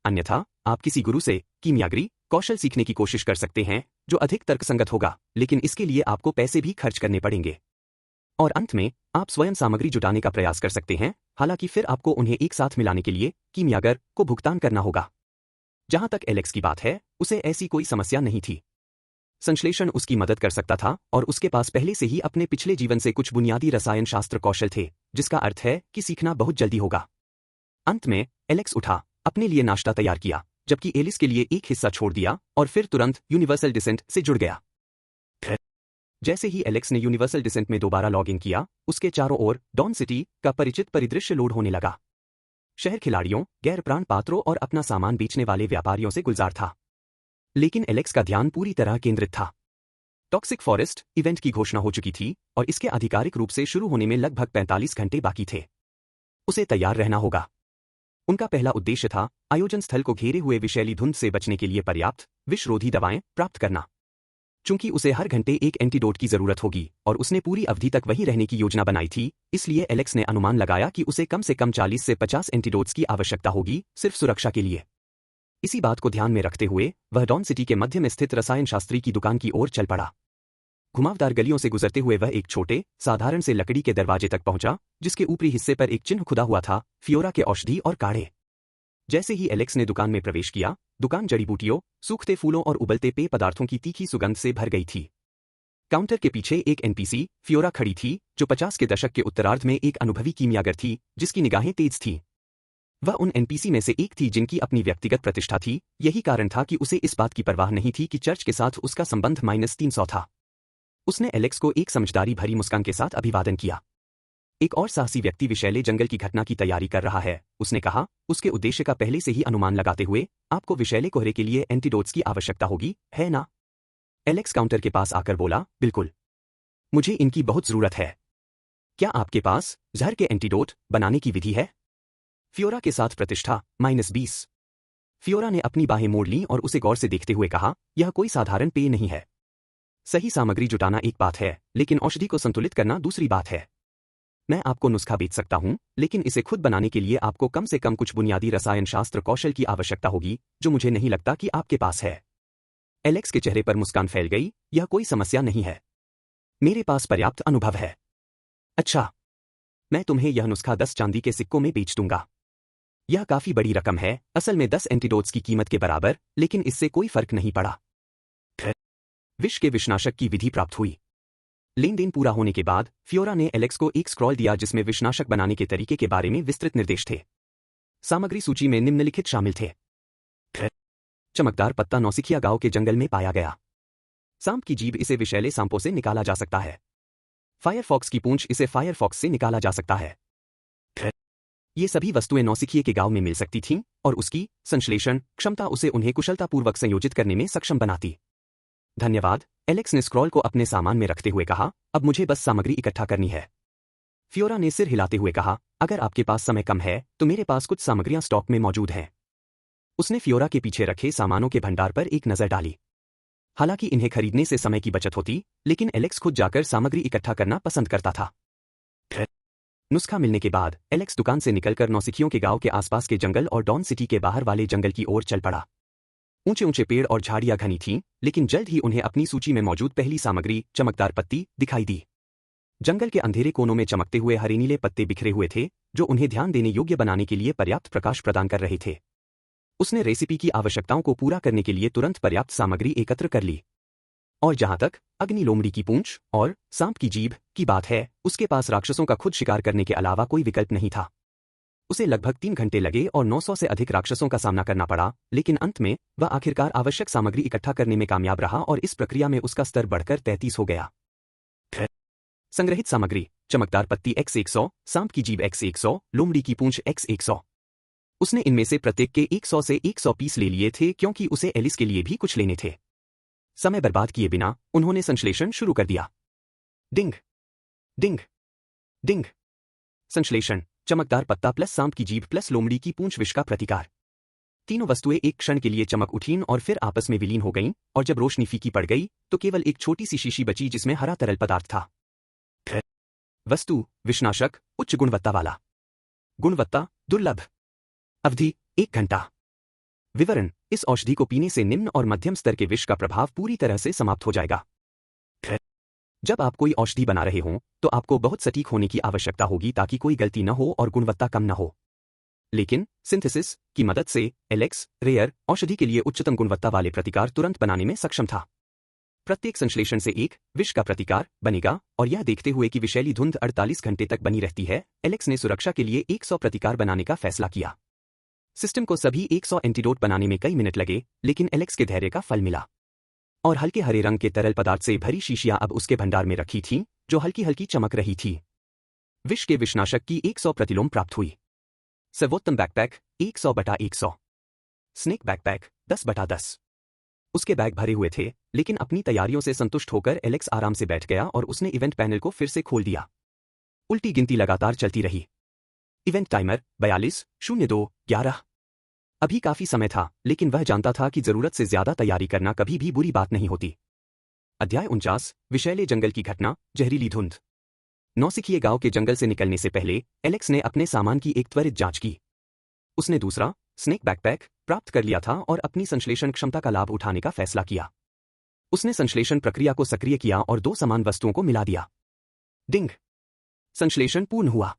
अन्यथा आप किसी गुरु से कीमियागरी कौशल सीखने की कोशिश कर सकते हैं जो अधिक तर्कसंगत होगा, लेकिन इसके लिए आपको पैसे भी खर्च करने पड़ेंगे। और अंत में आप स्वयं सामग्री जुटाने का प्रयास कर सकते हैं, हालांकि फिर आपको उन्हें एक साथ मिलाने के लिए कीमियागर को भुगतान करना होगा। जहां तक एलेक्स की बात है, उसे ऐसी कोई समस्या नहीं थी। संश्लेषण उसकी मदद कर सकता था और उसके पास पहले से ही अपने पिछले जीवन से कुछ बुनियादी रसायन शास्त्र कौशल थे, जिसका अर्थ है कि सीखना बहुत जल्दी होगा। अंत में एलेक्स उठा, अपने लिए नाश्ता तैयार किया, जबकि एलिस के लिए एक हिस्सा छोड़ दिया और फिर तुरंत यूनिवर्सल डिसेंट से जुड़ गया। जैसे ही एलेक्स ने यूनिवर्सल डिसेंट में दोबारा लॉग इन किया, उसके चारों ओर डॉन सिटी का परिचित परिदृश्य लोड होने लगा। शहर खिलाड़ियों, गैर प्राण पात्रों और अपना सामान बेचने वाले व्यापारियों से गुलजार था। लेकिन एलेक्स का ध्यान पूरी तरह केंद्रित था। टॉक्सिक फॉरेस्ट इवेंट की घोषणा हो चुकी थी और इसके आधिकारिक रूप से शुरू होने में लगभग 45 घंटे बाकी थे। उसे तैयार रहना होगा। उनका पहला उद्देश्य था आयोजन स्थल को घेरे हुए विषैली धुंध से बचने के लिए पर्याप्त विषरोधी दवाएं प्राप्त करना। चूंकि उसे हर घंटे एक एंटीडोट की जरूरत होगी और उसने पूरी अवधि तक वहीं रहने की योजना बनाई थी, इसलिए एलेक्स ने अनुमान लगाया कि उसे कम से कम 40 से 50 एंटीडोट्स की आवश्यकता होगी, सिर्फ सुरक्षा के लिए। इसी बात को ध्यान में रखते हुए वह डॉन सिटी के मध्य में स्थित रसायन शास्त्री की दुकान की ओर चल पड़ा। घुमावदार गलियों से गुजरते हुए वह एक छोटे साधारण से लकड़ी के दरवाजे तक पहुंचा, जिसके ऊपरी हिस्से पर एक चिन्ह खुदा हुआ था, फियोरा के औषधि और काढ़े। जैसे ही एलेक्स ने दुकान में प्रवेश किया, दुकान जड़ी बूटियों, सूखते फूलों और उबलते पेय पदार्थों की तीखी सुगंध से भर गई थी। काउंटर के पीछे एक एनपीसी फियोरा खड़ी थी, जो 50 के दशक के उत्तरार्ध में एक अनुभवी कीमियागर थी, जिसकी निगाहें तेज थीं। वह उन एनपीसी में से एक थी जिनकी अपनी व्यक्तिगत प्रतिष्ठा थी, यही कारण था कि उसे इस बात की परवाह नहीं थी कि चर्च के साथ उसका संबंध -300 था। उसने एलेक्स को एक समझदारी भरी मुस्कान के साथ अभिवादन किया। एक और साहसी व्यक्ति विषैले जंगल की घटना की तैयारी कर रहा है, उसने कहा, उसके उद्देश्य का पहले से ही अनुमान लगाते हुए। आपको विषैले कोहरे के लिए एंटीडोट्स की आवश्यकता होगी, है ना? एलेक्स काउंटर के पास आकर बोला, बिल्कुल। मुझे इनकी बहुत जरूरत है। क्या आपके पास जहर के एंटीडोट बनाने की विधि है? फियोरा के साथ प्रतिष्ठा -20। फियोरा ने अपनी बाहें मोड़ लीं और उसे गौर से देखते हुए कहा, यह कोई साधारण पेय नहीं है। सही सामग्री जुटाना एक बात है, लेकिन औषधि को संतुलित करना दूसरी बात है। मैं आपको नुस्खा बेच सकता हूं, लेकिन इसे खुद बनाने के लिए आपको कम से कम कुछ बुनियादी रसायन शास्त्र कौशल की आवश्यकता होगी, जो मुझे नहीं लगता कि आपके पास है। एलेक्स के चेहरे पर मुस्कान फैल गई, यह कोई समस्या नहीं है। मेरे पास पर्याप्त अनुभव है। अच्छा, मैं तुम्हें यह नुस्खा 10 चांदी के सिक्कों में बेच दूंगा। यह काफी बड़ी रकम है, असल में 10 एंटीडोट्स की कीमत के बराबर, लेकिन इससे कोई फर्क नहीं पड़ा। विष के विषनाशक की विधि प्राप्त हुई। लेन देन पूरा होने के बाद फियोरा ने एलेक्स को एक स्क्रॉल दिया जिसमें विषनाशक बनाने के तरीके के बारे में विस्तृत निर्देश थे। सामग्री सूची में निम्नलिखित शामिल थे। चमकदार पत्ता नौसिखिया गांव के जंगल में पाया गया। सांप की जीभ, इसे विषैले सांपों से निकाला जा सकता है। फायरफॉक्स की पूंछ, इसे फायरफॉक्स से निकाला जा सकता है। ये सभी वस्तुएं नौसिखिए के गांव में मिल सकती थीं और उसकी संश्लेषण क्षमता उसे उन्हें कुशलतापूर्वक संयोजित करने में सक्षम बनाती। धन्यवाद, एलेक्स ने स्क्रॉल को अपने सामान में रखते हुए कहा, अब मुझे बस सामग्री इकट्ठा करनी है। फियोरा ने सिर हिलाते हुए कहा, अगर आपके पास समय कम है तो मेरे पास कुछ सामग्रियां स्टॉक में मौजूद हैं। उसने फियोरा के पीछे रखे सामानों के भंडार पर एक नजर डाली। हालांकि इन्हें खरीदने से समय की बचत होती, लेकिन एलेक्स खुद जाकर सामग्री इकट्ठा करना पसंद करता था। नुस्खा मिलने के बाद एलेक्स दुकान से निकलकर नौसिखियों के गांव के आसपास के जंगल और डॉन सिटी के बाहर वाले जंगल की ओर चल पड़ा। ऊंचे ऊंचे पेड़ और झाड़ियां घनी थीं, लेकिन जल्द ही उन्हें अपनी सूची में मौजूद पहली सामग्री, चमकदार पत्ती, दिखाई दी। जंगल के अंधेरे कोनों में चमकते हुए हरे नीले पत्ते बिखरे हुए थे, जो उन्हें ध्यान देने योग्य बनाने के लिए पर्याप्त प्रकाश प्रदान कर रहे थे। उसने रेसिपी की आवश्यकताओं को पूरा करने के लिए तुरंत पर्याप्त सामग्री एकत्र कर ली। और जहां तक अग्नि लोमड़ी की पूंछ और सांप की जीभ की बात है, उसके पास राक्षसों का खुद शिकार करने के अलावा कोई विकल्प नहीं था। उसे लगभग 3 घंटे लगे और 900 से अधिक राक्षसों का सामना करना पड़ा, लेकिन अंत में वह आखिरकार आवश्यक सामग्री इकट्ठा करने में कामयाब रहा और इस प्रक्रिया में उसका स्तर बढ़कर 33 हो गया। संग्रहित सामग्री, चमकदार पत्ती X100, सांप की जीभ X100, लोमड़ी की पूंछ X100। उसने इनमें से प्रत्येक के 100 से 100 पीस ले लिए थे क्योंकि उसे एलिस के लिए भी कुछ लेने थे। समय बर्बाद किए बिना उन्होंने संश्लेषण शुरू कर दिया। डिंग डिंग डिंग। संश्लेषण चमकदार पत्ता प्लस सांप की जीभ प्लस लोमड़ी की पूंछ विष का प्रतिकार। तीनों वस्तुएं एक क्षण के लिए चमक उठीं और फिर आपस में विलीन हो गईं, और जब रोशनी फीकी पड़ गई तो केवल एक छोटी सी शीशी बची जिसमें हरा तरल पदार्थ था। वस्तु विषनाशक, उच्च गुणवत्ता वाला। गुणवत्ता दुर्लभ। अवधि 1 घंटा। विवरण, इस औषधि को पीने से निम्न और मध्यम स्तर के विष का प्रभाव पूरी तरह से समाप्त हो जाएगा। जब आप कोई औषधि बना रहे हों तो आपको बहुत सटीक होने की आवश्यकता होगी ताकि कोई गलती न हो और गुणवत्ता कम न हो। लेकिन सिंथेसिस की मदद से एलेक्स रेयर औषधि के लिए उच्चतम गुणवत्ता वाले प्रतिकार तुरंत बनाने में सक्षम था। प्रत्येक संश्लेषण से एक विष का प्रतिकार बनेगा, और यह देखते हुए कि विषैली धुंध 48 घंटे तक बनी रहती है, एलेक्स ने सुरक्षा के लिए 100 प्रतिकार बनाने का फैसला किया। सिस्टम को सभी 100 एंटीडोट बनाने में कई मिनट लगे, लेकिन एलेक्स के धैर्य का फल मिला और हल्के हरे रंग के तरल पदार्थ से भरी शीशियां अब उसके भंडार में रखी थीं, जो हल्की हल्की चमक रही थी। विष के विषनाशक की 100 प्रतिलोम प्राप्त हुई। सर्वोत्तम बैकपैक 100/100। Snake backpack 10/10। उसके बैग भरे हुए थे, लेकिन अपनी तैयारियों से संतुष्ट होकर एलेक्स आराम से बैठ गया और उसने इवेंट पैनल को फिर से खोल दिया। उल्टी गिनती लगातार चलती रही। Event timer 42:02:11। अभी काफी समय था, लेकिन वह जानता था कि जरूरत से ज्यादा तैयारी करना कभी भी बुरी बात नहीं होती। अध्याय 49, विषैले जंगल की घटना, जहरीली धुंध। नौसिखिए गांव के जंगल से निकलने से पहले एलेक्स ने अपने सामान की एक त्वरित जांच की। उसने दूसरा स्नेक बैकपैक प्राप्त कर लिया था और अपनी संश्लेषण क्षमता का लाभ उठाने का फैसला किया। उसने संश्लेषण प्रक्रिया को सक्रिय किया और 2 समान वस्तुओं को मिला दिया। डिंग। संश्लेषण पूर्ण हुआ।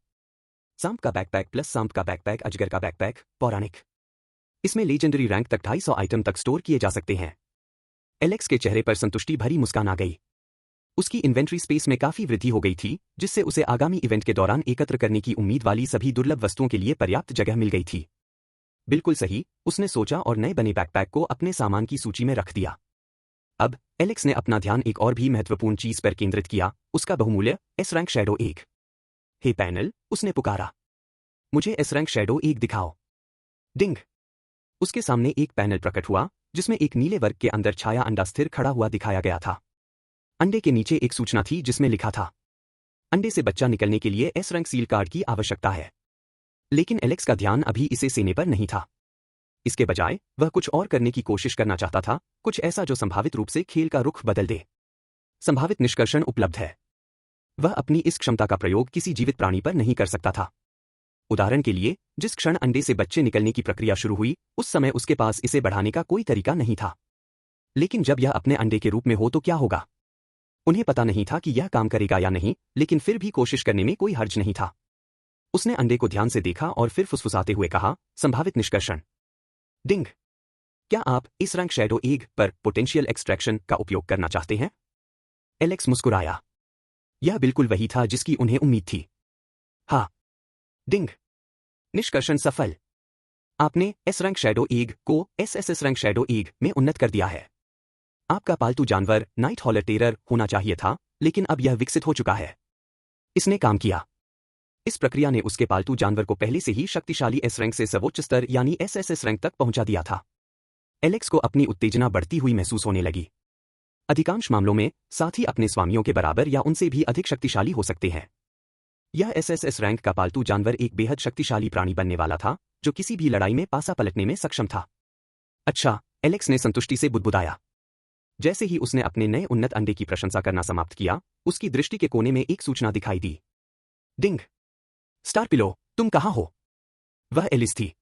सांप का बैकपैक प्लस सांप का बैकपैक, अजगर का बैकपैक, पौराणिक। इसमें लेजेंडरी रैंक तक 250 आइटम तक स्टोर किए जा सकते हैं। एलेक्स के चेहरे पर संतुष्टि भरी मुस्कान आ गई। उसकी इन्वेंट्री स्पेस में काफी वृद्धि हो गई थी, जिससे उसे आगामी इवेंट के दौरान एकत्र करने की उम्मीद वाली सभी दुर्लभ वस्तुओं के लिए पर्याप्त जगह मिल गई थी। बिल्कुल सही, उसने सोचा और नए बने बैकपैक को अपने सामान की सूची में रख दिया। अब एलेक्स ने अपना ध्यान एक और भी महत्वपूर्ण चीज पर केंद्रित किया, उसका बहुमूल्य एस रैंक शैडो 1। हे पैनल, उसने पुकारा, मुझे एस रैंक शैडो 1 दिखाओ। डिंग। उसके सामने एक पैनल प्रकट हुआ, जिसमें एक नीले वर्ग के अंदर छाया अंडा स्थिर खड़ा हुआ दिखाया गया था। अंडे के नीचे एक सूचना थी जिसमें लिखा था, अंडे से बच्चा निकलने के लिए एस रैंक सील कार्ड की आवश्यकता है। लेकिन एलेक्स का ध्यान अभी इसे सेने पर नहीं था। इसके बजाय वह कुछ और करने की कोशिश करना चाहता था, कुछ ऐसा जो संभावित रूप से खेल का रुख बदल दे। संभावित निष्कर्षण उपलब्ध है। वह अपनी इस क्षमता का प्रयोग किसी जीवित प्राणी पर नहीं कर सकता था। उदाहरण के लिए, जिस क्षण अंडे से बच्चे निकलने की प्रक्रिया शुरू हुई, उस समय उसके पास इसे बढ़ाने का कोई तरीका नहीं था। लेकिन जब यह अपने अंडे के रूप में हो तो क्या होगा? उन्हें पता नहीं था कि यह काम करेगा या नहीं, लेकिन फिर भी कोशिश करने में कोई हर्ज नहीं था। उसने अंडे को ध्यान से देखा और फिर फुसफुसाते हुए कहा, संभावित निष्कर्षण। डिंग। क्या आप इस रैंक शैडो 1 पर पोटेंशियल एक्सट्रैक्शन का उपयोग करना चाहते हैं? एलेक्स मुस्कुराया। यह बिल्कुल वही था जिसकी उन्हें उम्मीद थी। हाँ। डिंग। निष्कर्षण सफल। आपने एस रैंक शैडो 1 को एसएसएस रैंक शैडो 1 में उन्नत कर दिया है। आपका पालतू जानवर नाइट हॉलर टेरर होना चाहिए था, लेकिन अब यह विकसित हो चुका है। इसने काम किया। इस प्रक्रिया ने उसके पालतू जानवर को पहले से ही शक्तिशाली एस रैंक से सर्वोच्च स्तर यानी एसएसएस रैंक तक पहुंचा दिया था। एलेक्स को अपनी उत्तेजना बढ़ती हुई महसूस होने लगी। अधिकांश मामलों में साथी अपने स्वामियों के बराबर या उनसे भी अधिक शक्तिशाली हो सकते हैं। यह एसएसएस रैंक का पालतू जानवर एक बेहद शक्तिशाली प्राणी बनने वाला था, जो किसी भी लड़ाई में पासा पलटने में सक्षम था। अच्छा, एलेक्स ने संतुष्टि से बुदबुदाया। जैसे ही उसने अपने नए उन्नत अंडे की प्रशंसा करना समाप्त किया, उसकी दृष्टि के कोने में एक सूचना दिखाई दी। डिंग। स्टार पिलो, तुम कहां हो? वह एलिस थी।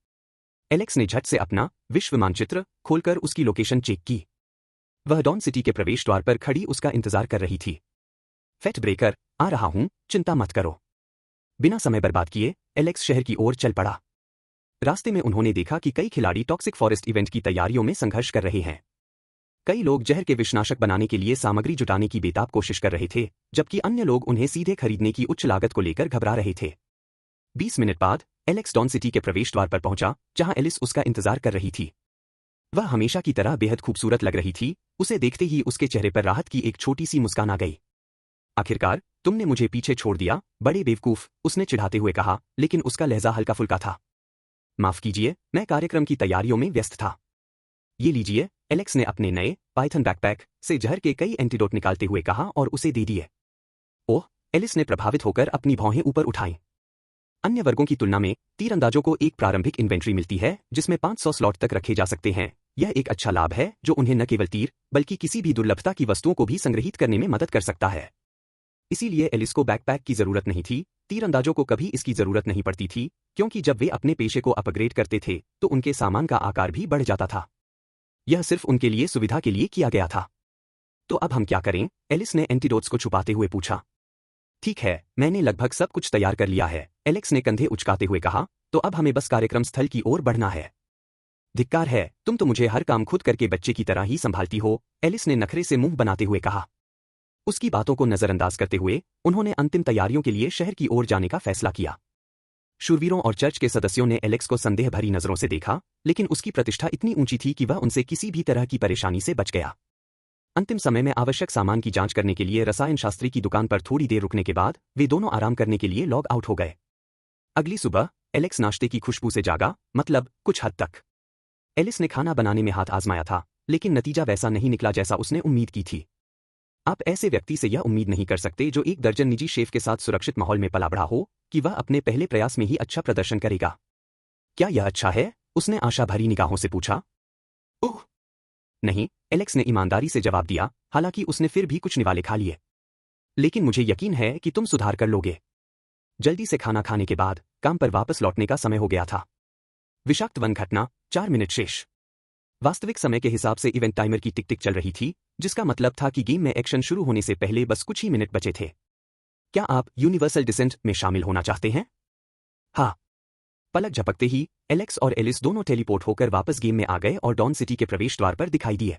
एलेक्स ने झट से अपना विश्व मानचित्र खोलकर उसकी लोकेशन चेक की। वह डॉन सिटी के प्रवेश द्वार पर खड़ी उसका इंतजार कर रही थी। फेट ब्रेकर, आ रहा हूं, चिंता मत करो। बिना समय बर्बाद किए एलेक्स शहर की ओर चल पड़ा। रास्ते में उन्होंने देखा कि कई खिलाड़ी टॉक्सिक फॉरेस्ट इवेंट की तैयारियों में संघर्ष कर रहे हैं। कई लोग जहर के विषनाशक बनाने के लिए सामग्री जुटाने की बेताब कोशिश कर रहे थे, जबकि अन्य लोग उन्हें सीधे खरीदने की उच्च लागत को लेकर घबरा रहे थे। 20 मिनट बाद एलेक्स डॉन सिटी के प्रवेश द्वार पर पहुंचा, जहां एलिस उसका इंतजार कर रही थी। वह हमेशा की तरह बेहद खूबसूरत लग रही थी। उसे देखते ही उसके चेहरे पर राहत की एक छोटी सी मुस्कान आ गई। आखिरकार तुमने मुझे पीछे छोड़ दिया, बड़े बेवकूफ, उसने चिढ़ाते हुए कहा, लेकिन उसका लहजा हल्का फुल्का था। माफ कीजिए, मैं कार्यक्रम की तैयारियों में व्यस्त था। ये लीजिए, एलेक्स ने अपने नए पाइथन बैकपैक से जहर के कई एंटीडोट निकालते हुए कहा और उसे दे दिए। ओह, एलिस ने प्रभावित होकर अपनी भौहें ऊपर उठाईं। अन्य वर्गों की तुलना में तीरंदाजों को एक प्रारंभिक इन्वेंट्री मिलती है जिसमें 500 स्लॉट तक रखे जा सकते हैं। यह एक अच्छा लाभ है जो उन्हें न केवल तीर बल्कि किसी भी दुर्लभता की वस्तुओं को भी संग्रहित करने में मदद कर सकता है। इसीलिए एलिस को बैकपैक की जरूरत नहीं थी। तीरंदाजों को कभी इसकी जरूरत नहीं पड़ती थी क्योंकि जब वे अपने पेशे को अपग्रेड करते थे तो उनके सामान का आकार भी बढ़ जाता था। यह सिर्फ उनके लिए सुविधा के लिए किया गया था। तो अब हम क्या करें? एलिस ने एंटीडोट्स को छुपाते हुए पूछा। ठीक है, मैंने लगभग सब कुछ तैयार कर लिया है, एलेक्स ने कंधे उचकाते हुए कहा। तो अब हमें बस कार्यक्रम स्थल की ओर बढ़ना है। धिक्कार है, तुम तो मुझे हर काम खुद करके बच्चे की तरह ही संभालती हो, एलिस ने नखरे से मुंह बनाते हुए कहा। उसकी बातों को नजरअंदाज करते हुए उन्होंने अंतिम तैयारियों के लिए शहर की ओर जाने का फैसला किया। शूरवीरों और चर्च के सदस्यों ने एलेक्स को संदेह भरी नजरों से देखा, लेकिन उसकी प्रतिष्ठा इतनी ऊंची थी कि वह उनसे किसी भी तरह की परेशानी से बच गया। अंतिम समय में आवश्यक सामान की जांच करने के लिए रसायन शास्त्री की दुकान पर थोड़ी देर रुकने के बाद वे दोनों आराम करने के लिए लॉग आउट हो गए। अगली सुबह एलेक्स नाश्ते की खुशबू से जागा, मतलब कुछ हद तक। एलिस ने खाना बनाने में हाथ आजमाया था, लेकिन नतीजा वैसा नहीं निकला जैसा उसने उम्मीद की थी। आप ऐसे व्यक्ति से यह उम्मीद नहीं कर सकते जो एक दर्जन निजी शेफ के साथ सुरक्षित माहौल में पला बढ़ा हो कि वह अपने पहले प्रयास में ही अच्छा प्रदर्शन करेगा। क्या यह अच्छा है? उसने आशा भरी निगाहों से पूछा। ओह नहीं, एलेक्स ने ईमानदारी से जवाब दिया, हालांकि उसने फिर भी कुछ निवाले खा लिए। लेकिन मुझे यकीन है कि तुम सुधार कर लोगे। जल्दी से खाना खाने के बाद काम पर वापस लौटने का समय हो गया था। विषाक्त वन घटना, 4 मिनट शेष। वास्तविक समय के हिसाब से इवेंट टाइमर की टिक टिक चल रही थी, जिसका मतलब था कि गेम में एक्शन शुरू होने से पहले बस कुछ ही मिनट बचे थे। क्या आप यूनिवर्सल डिसेंट में शामिल होना चाहते हैं? हाँ। पलक झपकते ही एलेक्स और एलिस दोनों टेलीपोर्ट होकर वापस गेम में आ गए और डॉन सिटी के प्रवेश द्वार पर दिखाई दिए।